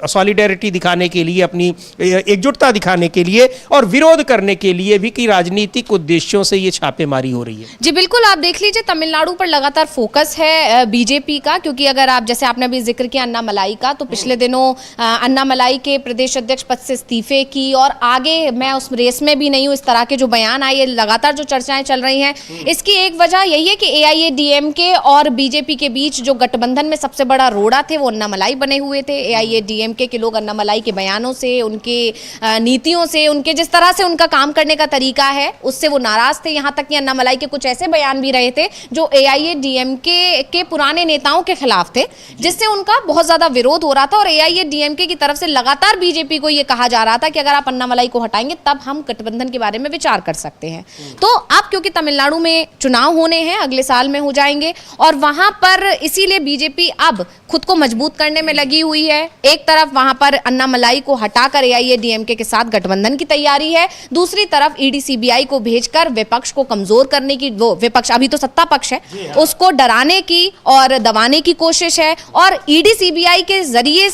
सॉलिडेरिटी दिखाने के लिए, अपनी एकजुटता दिखाने के लिए और विरोध करने के लिए भी कि राजनीतिक उद्देश्यों से ये छापेमारी हो रही है। जी बिल्कुल, आप देख लीजिए तमिलनाडु पर लगातार फोकस है बीजेपी का, क्योंकि अगर आप, जैसे आपने अभी जिक्र किया अन्नामलाई का, तो पिछले दिनों अन्नामलाई के प्रदेश अध्यक्ष पद से इस्तीफे की और आगे मैं उस रेस में भी नहीं हूँ, इस तरह के जो बयान आए, लगातार जो चर्चाएं चल रही हैं, इसकी एक वजह यही है कि एआईएडीएमके और बीजेपी के बीच जो गठबंधन में सबसे बड़ा रोड़ा थे वो अन्नामलाई बने हुए थे। एआईएडीएमके के लोग अन्नामलाई के बयानों से, उनके नीतियों से, उनके जिस तरह से उनका काम करने का तरीका है उससे वो नाराज थे। यहाँ तक कि अन्नामलाई के कुछ ऐसे बयान भी रहे थे जो एआईएडीएमके के पुराने नेताओं के खिलाफ थे, जिससे उनका बहुत ज्यादा विरोध हो रहा था और एआईएडीएमके की तरफ से लगातार बीजेपी को यह कहा जा रहा था कि अगर आप अन्नामलाई को हटाएंगे तब हम गठबंधन के बारे में विचार कर सकते हैं। तो अब क्योंकि तमिलनाडु में चुनाव होने हैं, अगले साल में हो जाएंगे, और वहां पर इसीलिए बीजेपी अब खुद को मजबूत करने में लगी हुई है। एक तरफ वहां पर अन्नामलाई को हटाकर एआईएडीएमके के साथ गठबंधन की तैयारी है, दूसरी तरफ ईडी सीबीआई को भेजकर विपक्ष को कमजोर करने की, वो विपक्ष अभी तो सत्ता पक्ष है, उसको डराने की और दबाने की कोशिश है। और ईडी ईडी सीबीआई के जरिए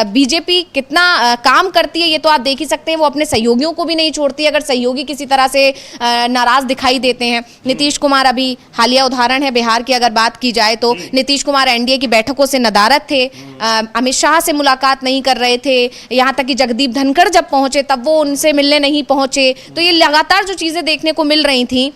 बीजेपी कितना काम करती है ये तो आप देख ही सकते हैं। वो अपने सहयोगियों को भी नहीं छोड़ती अगर सहयोगी किसी तरह से नाराज दिखाई देते हैं। नीतीश कुमार अभी हालिया उदाहरण है बिहार की अगर बात की जाए तो नीतीश कुमार एनडीए की बैठकों से नदारद थे, अमित शाह से मुलाकात नहीं कर रहे थे, यहाँ तक कि जगदीप धनखड़ जब पहुंचे तब वो उनसे मिलने नहीं पहुंचे। तो ये लगातार जो चीजें देखने को मिल रही थी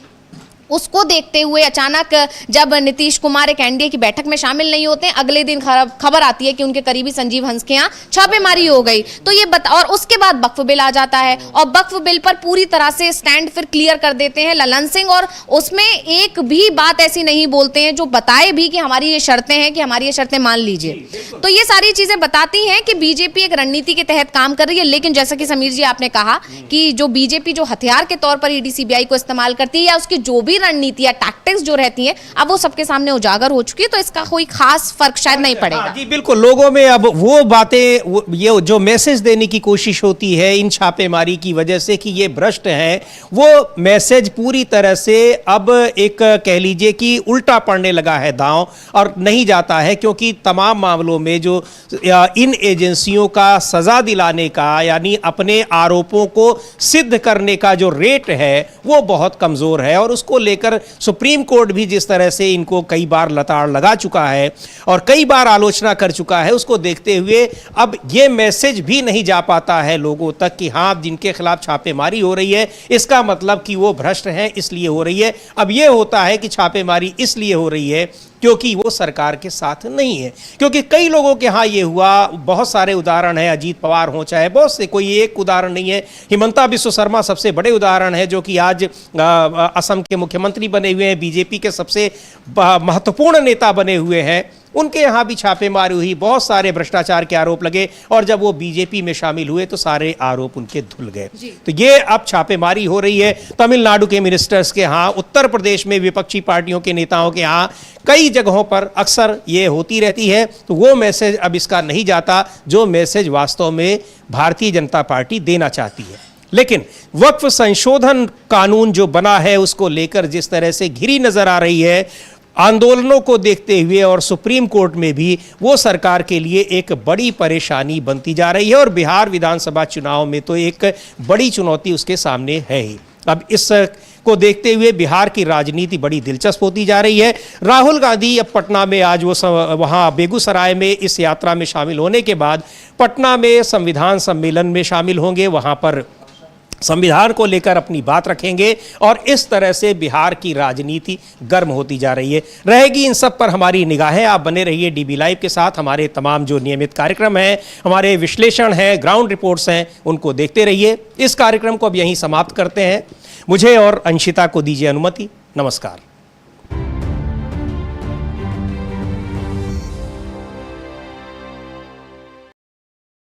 उसको देखते हुए अचानक जब नीतीश कुमार एक एनडीए की बैठक में शामिल नहीं होते हैं, अगले दिन खबर आती है कि उनके करीबी संजीव हंस के यहाँ छापेमारी हो गई। तो ये और उसके बाद वक्फ बिल आ जाता है और वक्फ बिल पर पूरी तरह से स्टैंड फिर क्लियर कर देते हैं ललन सिंह, और उसमें एक भी बात ऐसी नहीं बोलते हैं जो बताए भी कि हमारी ये शर्तें हैं कि हमारी ये शर्तें मान लीजिए। तो ये सारी चीजें बताती हैं कि बीजेपी एक रणनीति के तहत काम कर रही है। लेकिन जैसा कि समीर जी आपने कहा कि जो बीजेपी जो हथियार के तौर पर ईडी सीबीआई को इस्तेमाल करती है या उसकी जो भी रणनीति या टैक्टिक्स जो रहती हैं अब वो सबके सामने उजागर हो चुकी है, तो इसका कोई खास फर्क शायद नहीं पड़ेगा। जी बिल्कुल, लोगों में अब वो बातें ये जो मैसेज देने की कोशिश होती है इन छापेमारी की वजह से कि ये भ्रष्ट हैं, वो मैसेज पूरी तरह से अब एक कह लीजिए कि उल्टा पड़ने लगा है दांव और नहीं जाता है, क्योंकि तमाम मामलों में जो इन एजेंसियों का सजा दिलाने का यानी अपने आरोपों को सिद्ध करने का जो रेट है वो बहुत कमजोर है। और उसको लेकर सुप्रीम कोर्ट भी जिस तरह से इनको कई बार लताड़ लगा चुका है और कई बार आलोचना कर चुका है, उसको देखते हुए अब ये मैसेज भी नहीं जा पाता है लोगों तक कि हाँ जिनके खिलाफ छापेमारी हो रही है इसका मतलब कि वो भ्रष्ट हैं इसलिए हो रही है। अब ये होता है कि छापेमारी इसलिए हो रही है क्योंकि वो सरकार के साथ नहीं है, क्योंकि कई लोगों के यहाँ ये हुआ, बहुत सारे उदाहरण हैं, अजीत पवार हो चाहे बहुत से, कोई एक उदाहरण नहीं है। हिमंता बिस्व शर्मा सबसे बड़े उदाहरण है जो कि आज असम के मुख्यमंत्री बने हुए हैं, बीजेपी के सबसे महत्वपूर्ण नेता बने हुए हैं, उनके यहाँ भी छापेमारी हुई, बहुत सारे भ्रष्टाचार के आरोप लगे और जब वो बीजेपी में शामिल हुए तो सारे आरोप उनके धुल गए। तो ये अब छापेमारी हो रही है तमिलनाडु के मिनिस्टर्स के यहाँ, उत्तर प्रदेश में विपक्षी पार्टियों के नेताओं के यहाँ, कई जगहों पर अक्सर ये होती रहती है। तो वो मैसेज अब इसका नहीं जाता जो मैसेज वास्तव में भारतीय जनता पार्टी देना चाहती है। लेकिन वक्फ संशोधन कानून जो बना है उसको लेकर जिस तरह से घिरी नजर आ रही है, आंदोलनों को देखते हुए और सुप्रीम कोर्ट में भी वो सरकार के लिए एक बड़ी परेशानी बनती जा रही है और बिहार विधानसभा चुनाव में तो एक बड़ी चुनौती उसके सामने है ही। अब इस को देखते हुए बिहार की राजनीति बड़ी दिलचस्प होती जा रही है। राहुल गांधी अब पटना में आज वो वहाँ बेगूसराय में इस यात्रा में शामिल होने के बाद पटना में संविधान सम्मेलन में शामिल होंगे, वहाँ पर संविधान को लेकर अपनी बात रखेंगे और इस तरह से बिहार की राजनीति गर्म होती जा रही है। रहेगी इन सब पर हमारी निगाहें। आप बने रहिए डीबी लाइव के साथ। हमारे तमाम जो नियमित कार्यक्रम हैं, हमारे विश्लेषण हैं, ग्राउंड रिपोर्ट्स हैं, उनको देखते रहिए। इस कार्यक्रम को अब यहीं समाप्त करते हैं। मुझे और अंशिता को दीजिए अनुमति। नमस्कार।